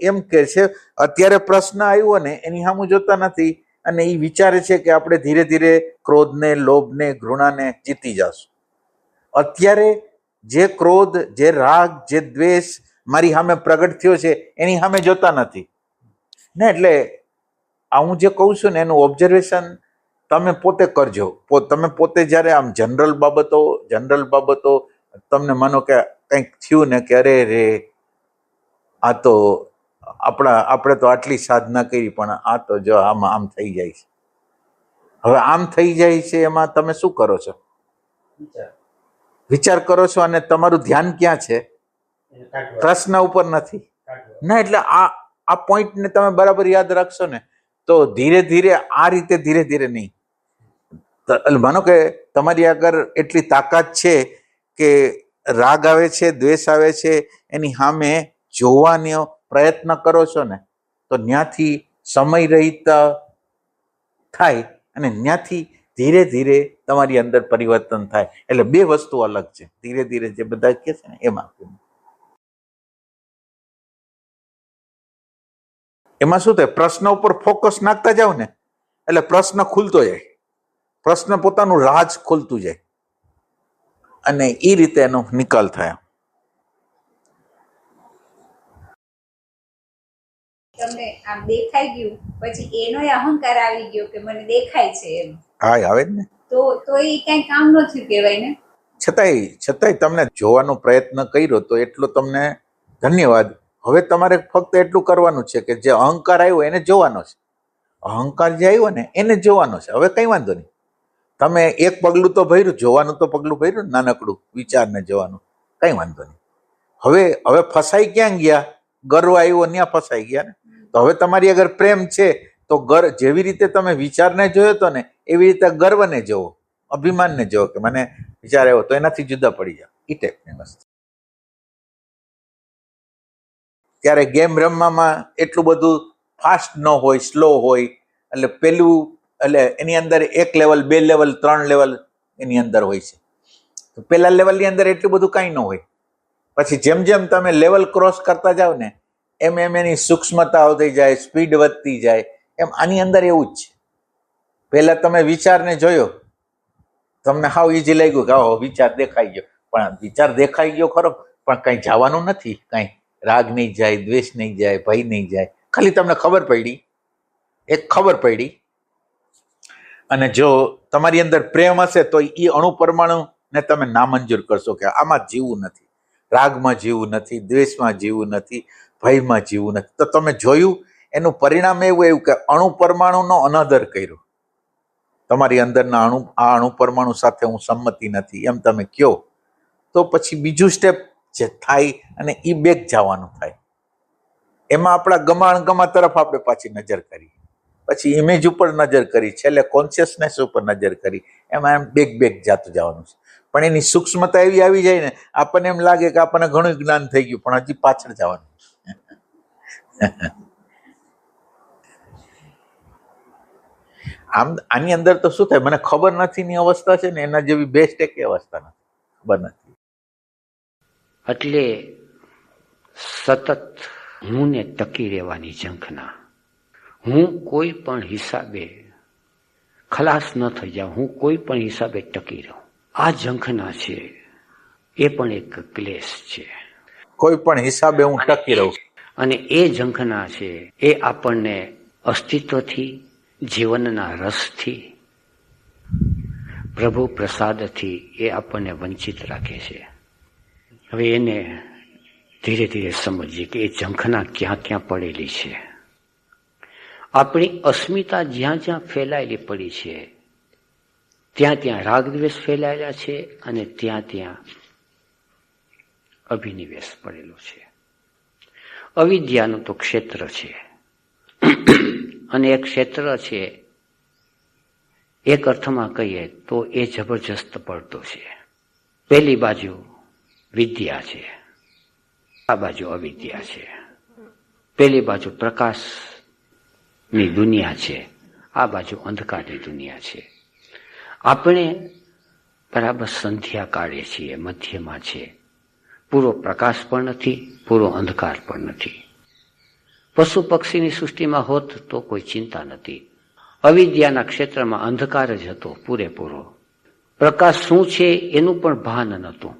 એમ કહે છે અત્યારે પ્રશ્ન આવ્યો ને એની સામું જોતા નથી અને એ વિચારે છે કે આપણે ધીરે ધીરે ક્રોધને, લોભને, ઘૃણાને જીતી જશું. અત્યારે જે ક્રોધ, જે રાગ, જે દ્વેષ મારી સામે પ્રગટ થયો છે એની સામે જોતા નથી ને. એટલે આ હું જે કહું છું ને એનું ઓબ્ઝર્વેશન તમે પોતે કરજો. તમે પોતે જ્યારે આમ જનરલ બાબતો તમને માનો કે કંઈક થયું ને કે અરે રે આ તો આપણે તો આટલી સાધના કરી પણ આ તો જો આમ થઈ જાય છે. હવે આમ થઈ જાય છે એમાં તમે શું કરો છો? વિચાર કરો છો અને તમારું ધ્યાન ક્યાં છે? પ્રશ્ન ઉપર નથી ના. એટલે આ પોઈન્ટને તમે બરાબર યાદ રાખશો ને તો ધીરે ધીરે આ રીતે ધીરે ધીરે નહીં. માનો કે તમારી આગળ એટલી તાકાત છે કે રાગ આવે છે, દ્વેષ આવે છે, એની સામે જોવાનો પ્રયત્ન કરો છો ને તો ત્યાંથી સમય રહિત થાય અને ત્યાંથી ધીરે ધીરે તમારી અંદર પરિવર્તન થાય. એટલે બે વસ્તુ અલગ છે. ધીરે ધીરે જે બધા કહે છે ને એમાં શું થાય? પ્રશ્ન ઉપર ફોકસ નાખતા જાવ ને એટલે પ્રશ્ન ખુલતો જાય, પ્રશ્ન પોતાનું રાજ ખોલતું જાય અને એ રીતે એનો નિકાલ થાય. તમને આમ દેખાઈ ગયું પછી એનો અહંકાર આવી ગયો કે મને દેખાય છે એમ. હા, આવે જ ને. તો એ કઈ કામ ન થયું કહેવાય ને. છતાંય તમને જોવાનો પ્રયત્ન કર્યો તો એટલો તમને ધન્યવાદ. હવે તમારે ફક્ત એટલું કરવાનું છે કે જે અહંકાર આવ્યો એને જોવાનો છે. અહંકાર જે આવ્યો ને એને જોવાનો છે. હવે કઈ વાંધો નહીં. તમે એક પગલું તો ભર્યું, જોવાનું તો પગલું ભર્યું, નાનકડું વિચારને જોવાનું, કઈ વાંધો નહીં. હવે ફસાઈ ક્યાં ગયા? ગર્વ આવ્યો ત્યાં ફસાઈ ગયા ને. તો હવે તમારી અગર પ્રેમ છે તો જેવી રીતે તમે વિચારને જોયો હતો ને એવી રીતે ગર્વને જોવો, અભિમાનને જોવો કે મને વિચાર આવ્યો તો એનાથી જુદા પડી જાઓ. એ ટાઈપની વસ્તુ. ત્યારે ગેમ રમવામાં એટલું બધું ફાસ્ટ ન હોય, સ્લો હોય. એટલે એની અંદર 1 લેવલ, 2 લેવલ, 3 લેવલ એની અંદર હોય છે. તો પેલા લેવલની અંદર એટલું બધું કાંઈ ન હોય. પછી જેમ જેમ તમે લેવલ ક્રોસ કરતા જાઓ ને એમ એની સૂક્ષ્મતા આવતી જાય, સ્પીડ વધતી જાય. એમ આની અંદર એવું જ છે. પહેલા તમે વિચારને જોયો, તમને હાવ ઈઝી લાગ્યું કે વિચાર દેખાઈ ગયો. પણ વિચાર દેખાઈ ગયો ખરો, પણ કંઈ જવાનું નથી. કંઈ રાગ નહીં જાય, દ્વેષ નહીં જાય, ભય નહીં જાય. ખાલી તમને ખબર પડી. અને જો તમારી અંદર પ્રેમ હશે તો એ અણુ પરમાણુને તમે નામંજૂર કરશો કે આમાં જીવવું નથી, રાગમાં જીવવું નથી, દ્વેષમાં જીવવું નથી, ભયમાં જીવવું નથી. તો તમે જોયું એનું પરિણામ એવું કે અણુ પરમાણુનો અનાદર કર્યો. તમારી અંદરના અણુ પરમાણુ સાથે હું સંમતિ નથી એમ તમે કહો તો પછી બીજું સ્ટેપ જે થાય અને એ બેક જવાનું થાય. એમાં આપણા ગમા તરફ આપણે પાછી નજર કરી, પછી ઇમેજ ઉપર નજર કરી, છેલ્લે કોન્શિયસનેસ ઉપર નજર કરી. એમાં એમ બેક જાતું જવાનું છે. પણ એની સૂક્ષ્મતા એવી આવી જાય ને આપણને એમ લાગે કે આપણને ઘણું જ્ઞાન થઈ ગયું, પણ હજી પાછળ જવાનું. આમ આની અંદર તો શું થાય? મને ખબર નથી ની અવસ્થા છે ને એના જેવી બેસ્ટ એક અવસ્થા નથી, ખબર નથી. એટલે સતત હું ને ટકી રહેવાની ઝંખના. હું કોઈ પણ હિસાબે ખલાસ ન થઈ જાઉં, હું કોઈ પણ હિસાબે ટકી રહું. આ ઝંખના છે એ પણ એક ક્લેશ છે. કોઈ પણ હિસાબે હું ટકી રહું. અને એ ઝંખના છે એ આપણને અસ્તિત્વથી, જીવનના રસથી, પ્રભુ પ્રસાદથી એ આપણને વંચિત રાખે છે. હવે એને ધીરે ધીરે સમજીએ કે એ ઝંખના ક્યાં ક્યાં પડેલી છે. આપણી અસ્મિતા જ્યાં જ્યાં ફેલાયેલી પડી છે ત્યાં ત્યાં રાગદ્વેષ ફેલાયેલા છે અને ત્યાં ત્યાં અભિનિવેશ પડેલો છે. અવિદ્યાનું તો ક્ષેત્ર છે અને એ ક્ષેત્ર છે એક અર્થમાં કહીએ તો એ જબરજસ્ત પડતો છે. પહેલી બાજુ વિદ્યા છે, આ બાજુ અવિદ્યા છે. પહેલી બાજુ પ્રકાશની દુનિયા છે, આ બાજુ અંધકારની દુનિયા છે. આપણે બરાબર સંધ્યા કાઢીએ છીએ, મધ્યમાં છે. પૂરો પ્રકાશ પણ નથી, પૂરો અંધકાર પણ નથી. પશુ પક્ષીની સૃષ્ટિમાં હોત તો કોઈ ચિંતા નથી. અવિદ્યાના ક્ષેત્રમાં અંધકાર જ હતો પૂરેપૂરો. પ્રકાશ શું છે એનું પણ ભાન નહોતું.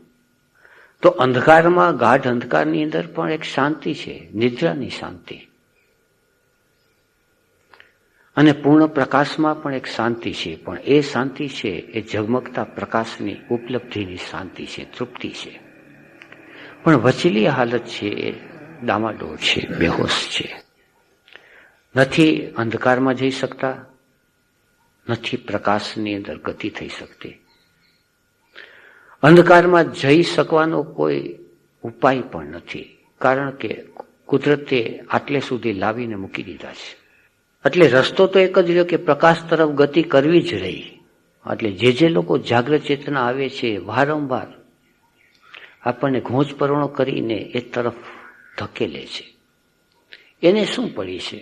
તો અંધકારમાં, ગાઢ અંધકારની અંદર પણ એક શાંતિ છે, નિદ્રાની શાંતિ. અને પૂર્ણ પ્રકાશમાં પણ એક શાંતિ છે, પણ એ શાંતિ છે એ ઝગમગતા પ્રકાશની ઉપલબ્ધિની શાંતિ છે, તૃપ્તિ છે. પણ વચલી હાલત છે એ ડામાડોળ છે, બેહોશ છે. નથી અંધકારમાં જઈ શકતા, નથી પ્રકાશની અંદર ગતિ થઈ શકતી. અંધકારમાં જઈ શકવાનો કોઈ ઉપાય પણ નથી, કારણ કે કુદરતે આટલે સુધી લાવીને મૂકી દીધા છે. એટલે રસ્તો તો એક જ રહ્યો કે પ્રકાશ તરફ ગતિ કરવી જ રહી. એટલે જે લોકો જાગ્રત ચેતના આવે છે વારંવાર આપણને ઘોંચપરણો કરીને એ તરફ ધકેલે છે. એને શું પડી છે?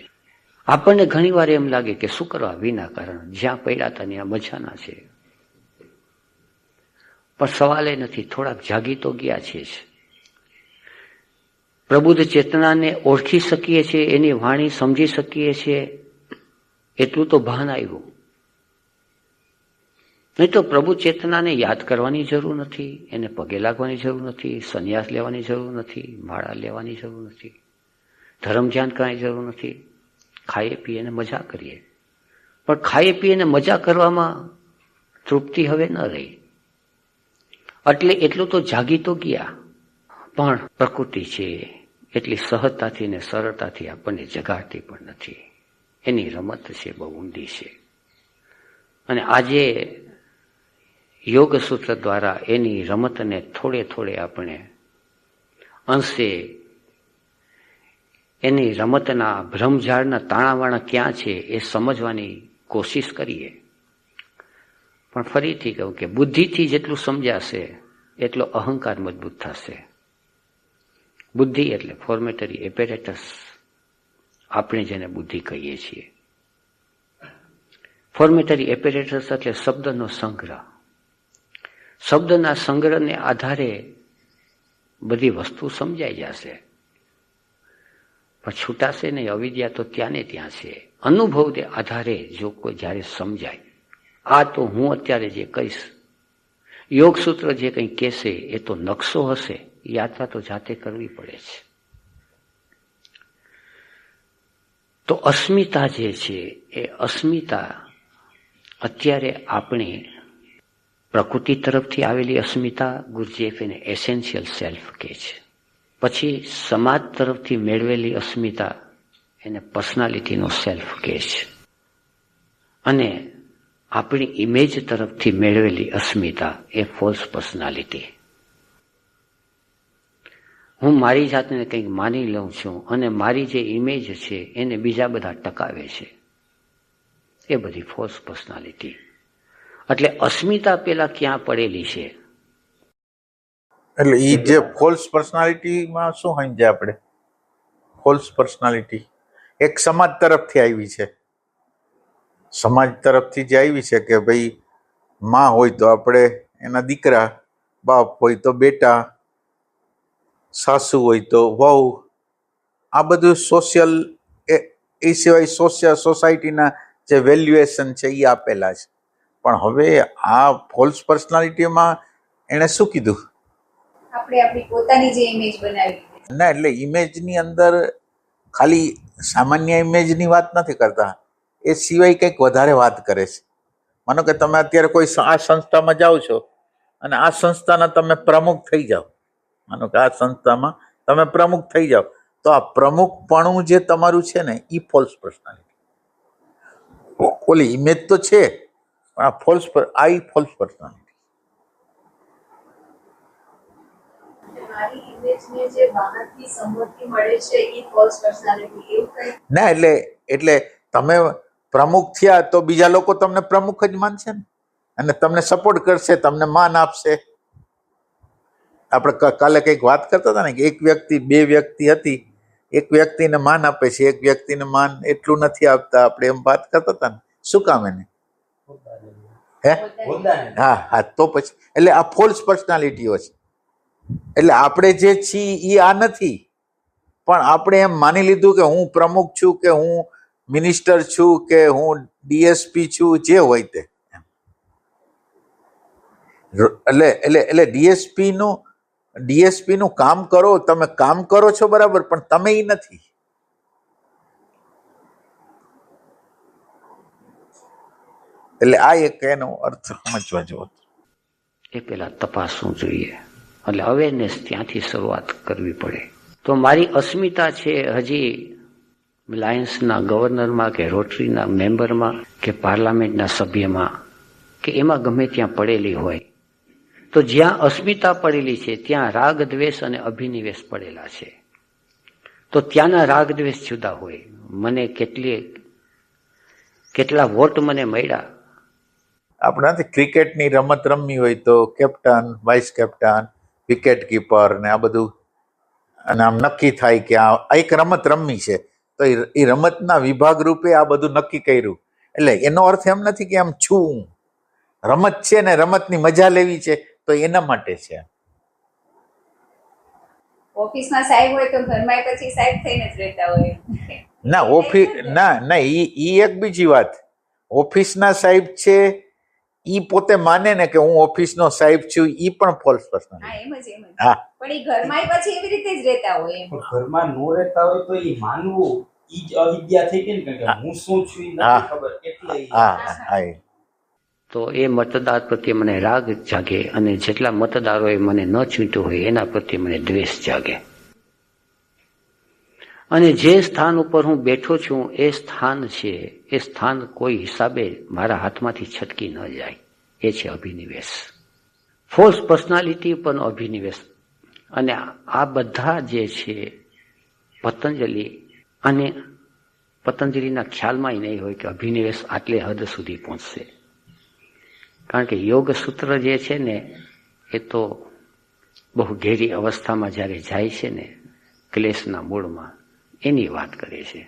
આપણને ઘણીવાર એમ લાગે કે શું કરવા વિના કારણ, જ્યાં પડ્યા હતા ત્યાં મજાના છે. પણ સવાલ એ નથી, થોડાક જાગી તો ગયા છે જ. પ્રબુદ્ધ ચેતનાને ઓળખી શકીએ છીએ, એની વાણી સમજી શકીએ છીએ, એટલું તો ભાન આવ્યું. નહીં તો પ્રભુ ચેતનાને યાદ કરવાની જરૂર નથી, એને પગે લાગવાની જરૂર નથી, સંન્યાસ લેવાની જરૂર નથી, માળા લેવાની જરૂર નથી, ધર્મ ધ્યાન કરવાની જરૂર નથી. ખાઈએ પીએ ને મજા કરીએ. પણ ખાઈએ પીએ ને મજા કરવામાં તૃપ્તિ હવે ન રહી. એટલે એટલું તો જાગી તો ગયા, પણ પ્રકૃતિ છે એટલી સહજતાથી ને સરળતાથી આપણને જગાડતી પણ નથી. એની રમત છે બહુ ઊંડી છે. અને આજે યોગ સૂત્ર દ્વારા એની રમતને થોડે થોડે આપણે અંશે એની રમતના ભ્રમઝાળના તાણાવાણા ક્યાં છે એ સમજવાની કોશિશ કરીએ. પણ ફરીથી કહું કે બુદ્ધિથી જેટલું સમજાશે એટલો અહંકાર મજબૂત થશે. બુદ્ધિ એટલે ફોર્મેટરી એપેરેટસ, આપણે જેને બુદ્ધિ કહીએ છીએ. ફોર્મેટરી એપેરેટસ એટલે શબ્દનો સંગ્રહ. શબ્દના સંગ્રહને આધારે બધી વસ્તુ સમજાઈ જશે, પણ છૂટાશે નહીં. અવિદ્યા તો ત્યાં ને ત્યાં છે. અનુભવને આધારે જો કોઈ જ્યારે સમજાય, આ તો હું અત્યારે જે કહીશ, યોગ સૂત્ર જે કંઈ કહેશે એ તો નકશો હશે, યાત્રા તો જાતે કરવી પડે છે. તો અસ્મિતા જે છે એ અસ્મિતા અત્યારે આપણે પ્રકૃતિ તરફથી આવેલી અસ્મિતા, ગુરુજીએફ એને એસેન્શિયલ સેલ્ફ કહે છે. પછી સમાજ તરફથી મેળવેલી અસ્મિતા એને પર્સનાલિટીનો સેલ્ફ કહે છે. અને આપણી ઇમેજ તરફથી મેળવેલી અસ્મિતા એ ફોલ્સ પર્સનાલિટી. હું મારી જાતને કંઈક માની લઉં છું અને મારી જે ઇમેજ છે એને બીજા બધા ટકાવે છે, એ બધી ફોલ્સ પર્સનાલિટી. એટલે અસ્મિતા પેલા ક્યાં પડેલી છે? એટલે એ જે ફોલ્સ પર્સનાલિટીમાં શું સમજે આપણે? ફોલ્સ પર્સનાલિટી એક સમાજ તરફથી આવી છે. સમાજ તરફથી જે આવી છે કે ભાઈ માં હોય તો આપણે એના દીકરા, બાપ હોય તો બેટા, સાસુ હોય તો વહુ. આ બધું સોશિયલ, એ સિવાય સોસાયટીના જે વેલ્યુએશન છે એ આપેલા છે. પણ હવે આ ફોલ્સ પર્સનાલિટીમાં એણે શું કીધું? આપણે આપણી પોતાની જે ઇમેજ બનાવી ના, એટલે ઇમેજની અંદર ખાલી સામાન્ય ઇમેજની વાત નથી કરતા, એ સિવાય કંઈક વધારે વાત કરે છે. માનો કે તમે અત્યારે કોઈ આ સંસ્થામાં જાઓ છો અને આ સંસ્થાના તમે પ્રમુખ થઈ જાઓ, માનો કે આ સંસ્થામાં તમે પ્રમુખ થઈ જાઓ, તો આ પ્રમુખપણું જે તમારું છે ને એ ફોલ્સ પર્સનાલિટી. ઓલી ઇમેજ તો છે પણ આ ફોલ્સ પર્સનાલિટી. મારી ઇમેજને જે બહારથી સંમતિ મળે છે એ ફોલ્સ પર્સનાલિટી એવું કંઈ ના, એટલે તમે પ્રમુખ થયા તો બીજા લોકો તમને પ્રમુખ જ માનશે ને, અને તમને સપોર્ટ કરશે, તમને માન આપશે. આપણે કાલે કંઈક વાત કરતા હતા ને કે એક વ્યક્તિ, બે વ્યક્તિ હતી, એક વ્યક્તિને માન આપે છે, એક વ્યક્તિને માન એટલું નથી આપતા. આપણે એમ વાત કરતા હતા ને, શું કામ એને? હે? હા, તો પછી એટલે આ ફોલ્સ પર્સનાલિટીઓ છે. એટલે આપણે જે છીએ એ આ નથી, પણ આપણે એમ માની લીધું કે હું પ્રમુખ છું, કે હું મિનિસ્ટર છું, કે હું ડીએસપી છું, જે હોય તે. એટલે ડીએસપી નું કામ કરો, તમે કામ કરો છો બરાબર, પણ તમે એ નથી. એટલે આ એક એનો અર્થ સમજવા જેવો. એ પેલા તપાસવું જોઈએ, એટલે અવેરનેસ ત્યાંથી શરૂઆત કરવી પડે. તો મારી અસ્મિતા છે હજી લાયન્સના ગવર્નરમાં, કે રોટરીના મેમ્બરમાં, કે પાર્લામેન્ટના સભ્યમાં, કે એમાં ગમે ત્યાં પડેલી હોય. તો જ્યાં અસ્મિતા પડેલી છે ત્યાં રાગ, દ્વેષ અને અભિનિવેશ પડેલા છે. તો ત્યાંના રાગ દ્વેષ જુદા હોય. મને કેટલા વોટ મને મળ્યા. આપણાથી ક્રિકેટની રમત રમવી હોય તો captain, vice captain, wicket keeper ને આ બધું, અને આમ નક્કી થાય કે આ એક રમત રમવી છે, તો એ રમતના વિભાગ રૂપે આ બધું નક્કી કર્યું. એટલે એનો અર્થ એમ નથી કે આમ છું, રમત છે ને રમતની મજા લેવી છે, તો એના માટે છે. ઓફિસમાં સાહેબ હોય તો ઘરમાં પછી સાહેબ થઈને જ રહેતા હોય. ના, ના ઈ એક બીજી વાત. ઓફિસના સાહેબ છે ઈ પોતે માને ને કે હું ઓફિસનો સાહેબ છું, ઈ પણ ફોલ્સ પર્સનાલિટી. હા, પણ એ ઘરમાં પછી એવી રીતે જ રહેતા હોય. એમ ઘરમાં નો રહેતા હોય તો એ માનવું ઈ જ અવિદ્યા થઈ ગઈ ને, કે હું શું છું એ નથી ખબર એટલે. હા. તો એ મતદાર પ્રત્યે મને રાગ જાગે, અને જેટલા મતદારોએ મને ન ચૂંટ્યું હોય એના પ્રત્યે મને દ્વેષ જાગે. અને જે સ્થાન ઉપર હું બેઠો છું એ સ્થાન છે, એ સ્થાન કોઈ હિસાબે મારા હાથમાંથી છટકી ન જાય. એ છે અભિનિવેશ, ફોલ્સ પર્સનાલિટી પર અભિનિવેશ. અને આ બધા જે છે પતંજલિના ખ્યાલમાં નહીં હોય કે અભિનિવેશ આટલે હદ સુધી પહોંચશે. કારણ કે યોગ સૂત્ર જે છે ને એ તો બહુ ઘેરી અવસ્થામાં જ્યારે જાય છે ને, ક્લેશના મૂળમાં, એની વાત કરે છે.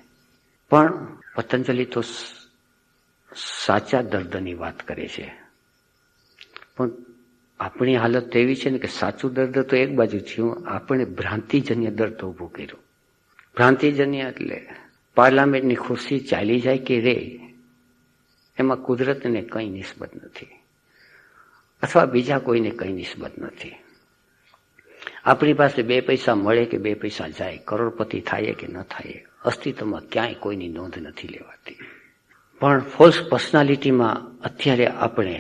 પણ પતંજલિ તો સાચા દર્દની વાત કરે છે. પણ આપણી હાલત તો એવી છે ને કે સાચું દર્દ તો એક બાજુ થયું, આપણે ભ્રાંતિજન્ય દર્દ ઊભું કર્યું. ભ્રાંતિજન્ય એટલે પાર્લામેન્ટની ખુરશી ચાલી જાય કે રે, એમાં કુદરતને કંઈ નિસ્બત નથી, અથવા બીજા કોઈને કંઈ નિસ્બત નથી. આપણી પાસે 2 પૈસા મળે કે 2 પૈસા જાય, કરોડપતિ થાય કે ન થાય, અસ્તિત્વમાં ક્યાંય કોઈની નોંધ નથી લેવાતી. પણ ફોલ્સ પર્સનાલિટીમાં અત્યારે આપણે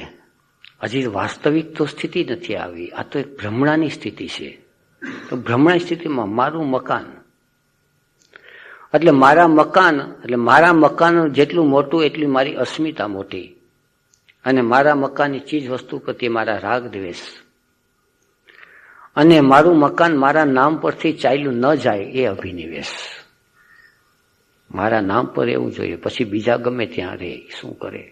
હજી વાસ્તવિક તો સ્થિતિ નથી આવી, આ તો એક ભ્રમણાની સ્થિતિ છે. તો ભ્રમણાની સ્થિતિમાં મારું મકાન, એટલે મારા મકાન જેટલું મોટું એટલી મારી અસ્મિતા મોટી, અને મારા મકાનની ચીજ વસ્તુ પ્રત્યે મારા રાગ દ્વેષ, અને મારું મકાન મારા નામ પરથી ચાલ્યું ન જાય એ અભિનિવેશ. મારા નામ પર એવું જોઈએ, પછી બીજા ગમે ત્યાં રહે, શું કરે.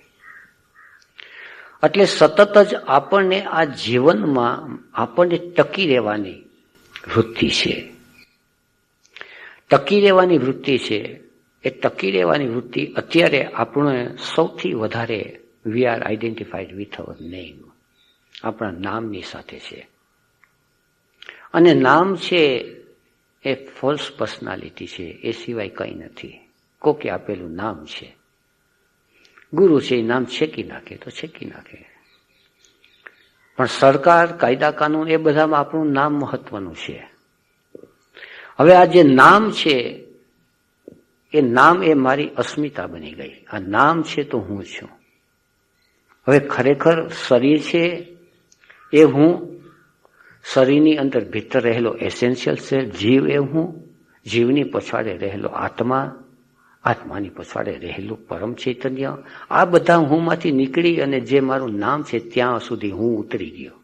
એટલે સતત જ આપણને આ જીવનમાં આપણને ટકી રહેવાની વૃત્તિ છે. ટકી રહેવાની વૃત્તિ છે. એ ટકી રહેવાની વૃત્તિ અત્યારે આપણે સૌથી વધારે we are identified with our name, આપણા નામની સાથે છે. અને નામ છે એ ફોલ્સ પર્સનાલિટી છે, એ સિવાય કંઈ નથી. કોકે આપેલું નામ છે, ગુરુ છે, એ નામ છેકી નાખે તો છેકી નાખે. પણ સરકાર, કાયદા કાનૂન એ બધામાં આપણું નામ મહત્વનું છે. હવે આ જે નામ છે એ નામ એ મારી અસ્મિતા બની ગઈ. આ નામ છે તો હું છું. હવે ખરેખર શરીર છે એ હું, શરીરની અંદર ભીતર રહેલો એસેન્શિયલ સેલ જીવ એ હું, જીવની પછાડે રહેલો આત્મા, આત્માની પછાડે રહેલું પરમ ચૈતન્ય, આ બધા હું માંથી નીકળી અને જે મારું નામ છે ત્યાં સુધી હું ઉતરી ગયો.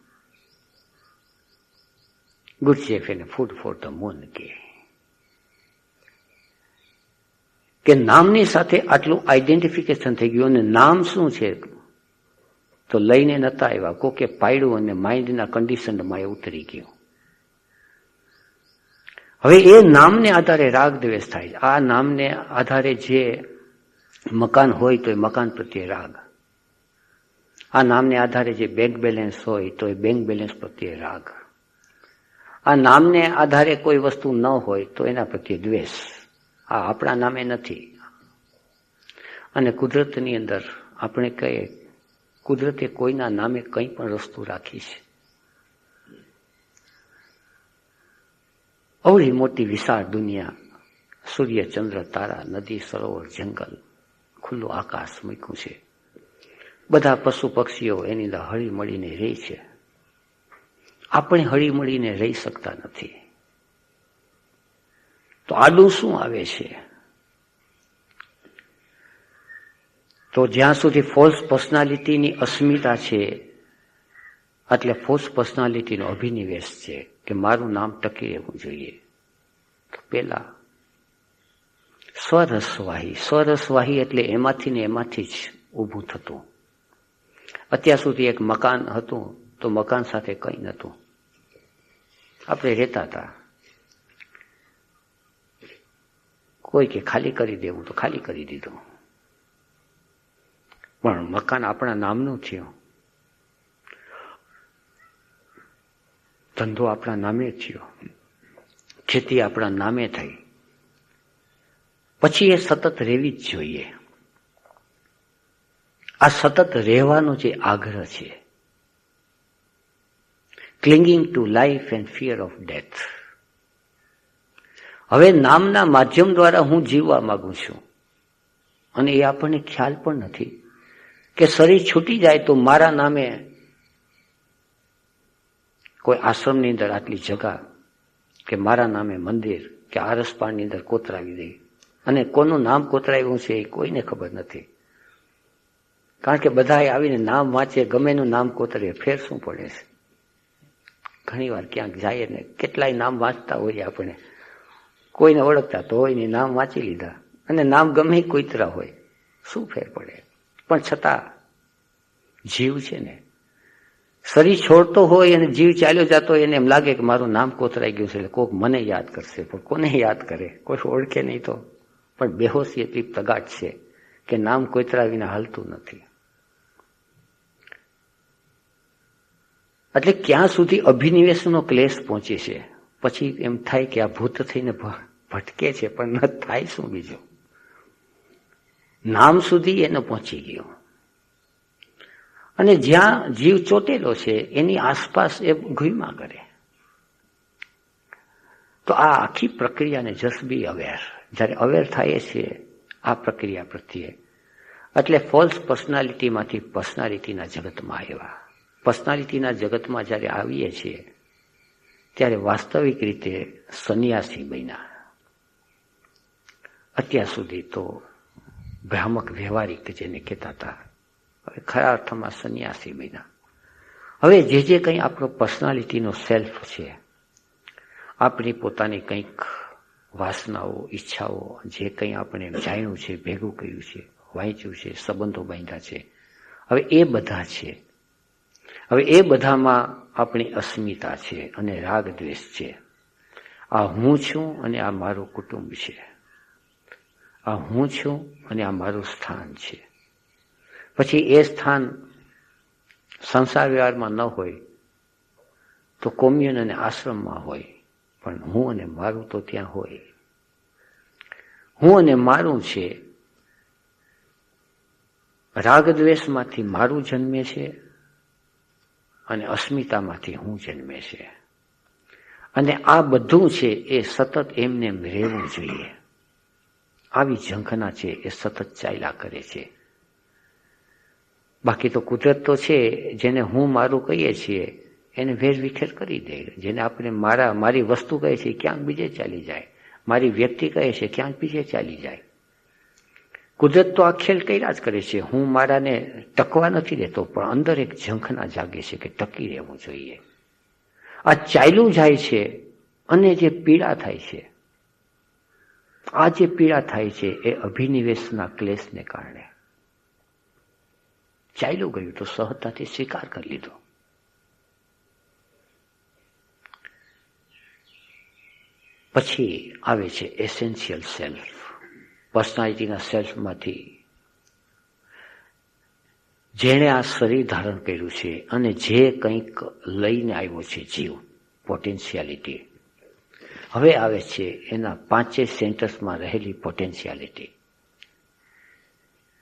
ગુડ શેફ એને ફૂડ ફોર ધ મૂન કે નામની સાથે આટલું આઈડેન્ટિફિકેશન થઈ ગયું. અને નામ શું છે તો લઈને નતા આવ્યા, કોકે પાડ્યું અને માઇન્ડના કન્ડિશનમાં એ ઉતરી ગયું. હવે એ નામને આધારે રાગ દ્વેષ થાય. આ નામને આધારે જે મકાન હોય તો એ મકાન પ્રત્યે રાગ, આ નામને આધારે જે બેંક બેલેન્સ હોય તો એ બેંક બેલેન્સ પ્રત્યે રાગ, આ નામને આધારે કોઈ વસ્તુ ન હોય તો એના પ્રત્યે દ્વેષ. આ આપણા નામે નથી. અને કુદરતની અંદર આપણે કહીએ કુદરતે કોઈના નામે કંઈ પણ વસ્તુ રાખી છે. અવળી મોટી વિશાળ દુનિયા, સૂર્ય, ચંદ્ર, તારા, નદી, સરોવર, જંગલ, ખુલ્લું આકાશ મૂક્યું છે. બધા પશુ પક્ષીઓ એની અંદર હળી મળીને રહે છે. આપણે હળી મળીને રહી શકતા નથી. તો આડું શું આવે છે? તો જ્યાં સુધી ફોલ્સ પર્સનાલિટીની અસ્મિતા છે, એટલે ફોલ્સ પર્સનાલિટીનો અભિનિવેશ છે કે મારું નામ ટકી રહેવું જોઈએ. તો પેલા સ્વરસવાહી, સ્વરસવાહી એટલે એમાંથી ને એમાંથી જ ઊભું થતું. અત્યાર સુધી એક મકાન હતું તો મકાન સાથે કંઈ નહોતું, આપણે રહેતા હતા. કોઈ કે ખાલી કરી દેવું તો ખાલી કરી દીધું, પણ મકાન આપણા નામનું થયું, ધંધો આપણા નામે થયો, ખેતી આપણા નામે થઈ. પછી એ સતત રહેવી જ જોઈએ. આ સતત રહેવાનો જે આગ્રહ છે, clinging to life and fear of death. હવે નામના માધ્યમ દ્વારા હું જીવવા માંગુ છું, અને એ આપણને ખ્યાલ પણ નથી કે શરીર છૂટી જાય તો મારા નામે કોઈ આશ્રમની અંદર આટલી જગા, કે મારા નામે મંદિર કે આરસપાળની અંદર કોતરાવી દે. અને કોનું નામ કોતરાવ્યું છે એ કોઈને ખબર નથી, કારણ કે બધા આવીને નામ વાંચે, ગમેનું નામ કોતરે, ફેર શું પડે છે? ઘણી વાર ક્યાંક જાય ને કેટલાય નામ વાંચતા હોઈએ, આપણે કોઈને ઓળખતા તો હોય નહીં, નામ વાંચી લીધા, અને નામ ગમે કોઈતરા હોય, શું ફેર પડે? પણ છતાં જીવ છે ને, શરીર છોડતો હોય અને જીવ ચાલ્યો જતો હોય, એને એમ લાગે કે મારું નામ કોતરાઈ ગયું છે એટલે કોક મને યાદ કરશે. પણ કોને યાદ કરે? કોઈ ઓળખે નહીં તો. પણ બેહોશી એટલી પ્રગાઢ છે કે નામ કોતરા વિના હાલતું નથી. એટલે ક્યાં સુધી અભિનિવેશનો ક્લેશ પહોંચે છે. પછી એમ થાય કે આ ભૂત થઈને ભટકે છે, પણ ન થાય શું બીજું? નામ સુધી એને પહોંચી ગયો. અને જ્યાં જીવ ચોટેલો છે એની આસપાસ એ ઘૂમા કરે. તો આ આખી પ્રક્રિયાને જસ્ટ બી અવેર. જ્યારે અવેર થાય છે આ પ્રક્રિયા પ્રત્યે, એટલે ફોલ્સ પર્સનાલિટીમાંથી પર્સનાલિટીના જગતમાં આવ્યા. પર્સનાલિટીના જગતમાં જ્યારે આવીએ છીએ ત્યારે વાસ્તવિક રીતે સંન્યાસી બન્યા. અત્યાર સુધી તો ભ્રામક વ્યવહારિક જેને કહેતા હતા, હવે ખરા અર્થમાં સંન્યાસી બન્યા. હવે જે કંઈ આપણો પર્સનાલિટીનો સેલ્ફ છે, આપણી પોતાની કંઈક વાસનાઓ, ઈચ્છાઓ, જે કંઈ આપણે જાણ્યું છે, ભેગું કર્યું છે, વાંચ્યું છે, સંબંધો બાંધ્યા છે, હવે એ બધા છે. હવે એ બધામાં આપણી અસ્મિતા છે અને રાગ દ્વેષ છે. આ હું છું અને આ મારું કુટુંબ છે, આ હું છું અને આ મારું સ્થાન છે. પછી એ સ્થાન સંસાર વ્યવહારમાં ન હોય તો કોમ્યુન અને આશ્રમમાં હોય, પણ હું અને મારું તો ત્યાં હોય. હું અને મારું છે. રાગ દ્વેષમાંથી મારું જન્મે છે અને અસ્મિતામાંથી હું જન્મે છે. અને આ બધું છે એ સતત એમને એમ રહેવું જોઈએ. આવી ઝંખના છે એ સતત ચાલ્યા કરે છે. બાકી તો કુદરત તો છે, જેને હું મારું કહીએ છીએ એને વેરવિખેર કરી દે. જેને આપણે મારી વસ્તુ કહે છે ક્યાંક બીજે ચાલી જાય, મારી વ્યક્તિ કહે છે ક્યાંક બીજે ચાલી જાય. કુદરત તો આ ખેલ કર્યા જ કરે છે. હું મારાને ટકવા નથી દેતો, પણ અંદર એક ઝંખના જાગે છે કે ટકી રહેવું જોઈએ. આ ચાલ્યું જાય છે અને જે પીડા થાય છે, આ જે પીડા થાય છે એ અભિનિવેશના ક્લેશને કારણે. ચાલ્યું ગયું તો સહજતાથી સ્વીકાર કરી લીધો. પછી આવે છે એસેન્શિયલ સેલ્ફ. પર્સનાલિટીના સેલ્ફમાંથી જેણે આ શરીર ધારણ કર્યું છે અને જે કંઈક લઈને આવ્યો છે જીવ, પોટેન્શિયાલિટી, હવે આવે છે એના 5 સેન્ટર્સમાં રહેલી potentiality.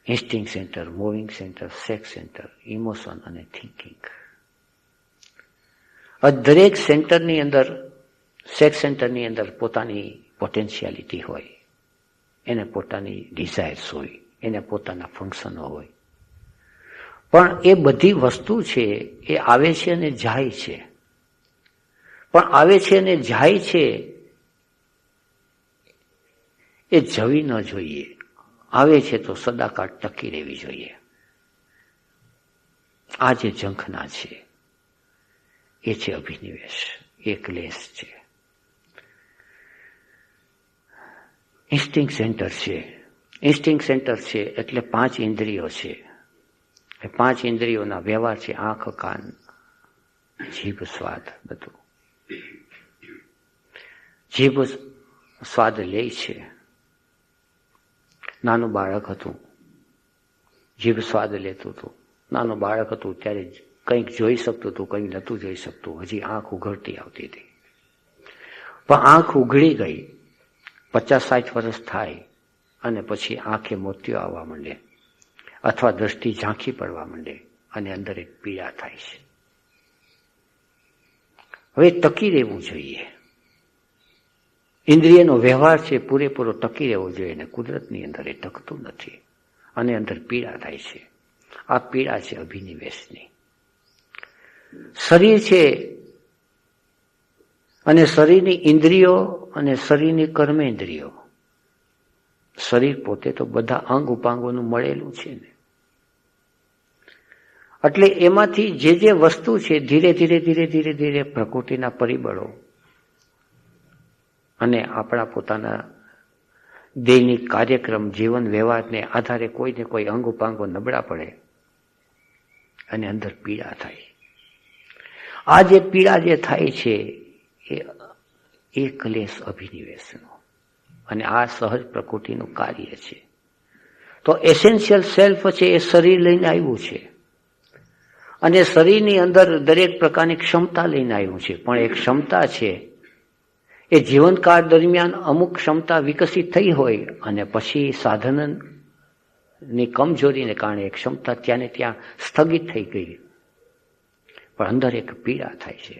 Instinct centre, moving centre, sex centre, emotion અને થિંકિંગ. દરેક સેન્ટરની અંદર, સેક્સ સેન્ટરની અંદર પોતાની પોટેન્શિયાલિટી હોય, એને પોતાની ડિઝાયર્સ હોય, એને પોતાના ફંક્શનો હોય. પણ એ બધી વસ્તુ છે એ આવે છે અને જાય છે. પણ આવે છે અને જાય છે એ જવી ન જોઈએ. આવે છે તો સદાકાળ ટકી રહેવી જોઈએ. આ જે ઝંખના છે એ છે અભિનિવેશ, એ ક્લેશ છે. ઇન્સ્ટિંક્ટ સેન્ટર છે. ઇન્સ્ટિંક્ટ સેન્ટર છે એટલે 5 ઇન્દ્રિયો છે. એ 5 ઇન્દ્રિયોના વ્યવહાર છે આંખ, કાન, જીભ, સ્વાદ, બધું. જીભ સ્વાદ લે છે. નાનું બાળક હતું, જીભ સ્વાદ લેતું હતું. નાનું બાળક હતું ત્યારે કંઈક જોઈ શકતું હતું, કંઈક નહોતું જોઈ શકતું. હજી આંખ ઉઘડતી આવતી હતી. પણ આંખ ઉઘડી ગઈ, 50-60 વર્ષ થાય અને પછી આંખે મોતિયો આવવા માંડે અથવા દ્રષ્ટિ ઝાંખી પડવા માંડે અને અંદર એક પીડા થાય છે. હવે ટકી રહેવું જોઈએ. ઇન્દ્રિયનો વ્યવહાર છે પૂરેપૂરો ટકી રહેવો જોઈએ અને કુદરતની અંદર એ ટકતું નથી અને અંદર પીડા થાય છે. આ પીડા છે અભિનિવેશની. શરીર છે અને શરીરની ઇન્દ્રિયો અને શરીરની કર્મેન્દ્રિયો. શરીર પોતે તો બધા અંગ ઉપાંગોનું મળેલું છે ને, એટલે એમાંથી જે જે વસ્તુ છે ધીરે ધીરે ધીરે ધીરે ધીરે પ્રકૃતિના પરિબળો અને આપણા પોતાના દૈનિક કાર્યક્રમ, જીવન વ્યવહારને આધારે કોઈને કોઈ અંગ ઉપાંગો નબળા પડે અને અંદર પીડા થાય. આ જે પીડા જે થાય છે એ ક્લેશ અભિનિવેશનો અને આ સહજ પ્રકૃતિનું કાર્ય છે. તો એસેન્શિયલ સેલ્ફ છે એ શરીર લઈને આવ્યું છે અને શરીરની અંદર દરેક પ્રકારની ક્ષમતા લઈને આવ્યું છે. પણ એ ક્ષમતા છે એ જીવનકાળ દરમિયાન અમુક ક્ષમતા વિકસિત થઈ હોય અને પછી સાધનની કમજોરીને કારણે એ ક્ષમતા ત્યાં ને ત્યાં સ્થગિત થઈ ગઈ. પણ અંદર એક પીડા થાય છે.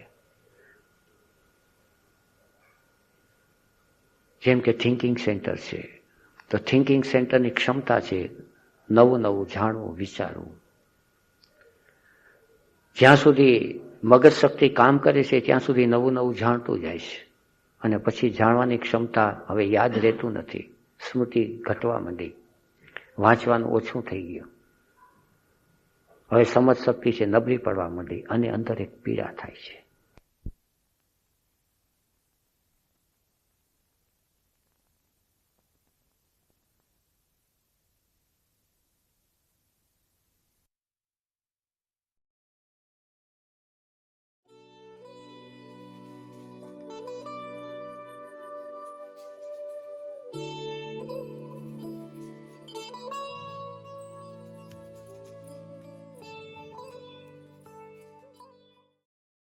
જેમ કે થિંકિંગ સેન્ટર છે, તો થિંકિંગ સેન્ટરની ક્ષમતા છે નવું નવું જાણવું, વિચારવું. જ્યાં સુધી મગજ શક્તિ કામ કરે છે ત્યાં સુધી નવું નવું જાણતું જાય છે અને પછી જાણવાની ક્ષમતા હવે યાદ રહેતું નથી, સ્મૃતિ ઘટવા માંડી, વાંચવાનું ઓછું થઈ ગયું. હવે સમજ શક્તિ છે નબળી પડવા માંડી અને અંદર એક પીડા થાય છે.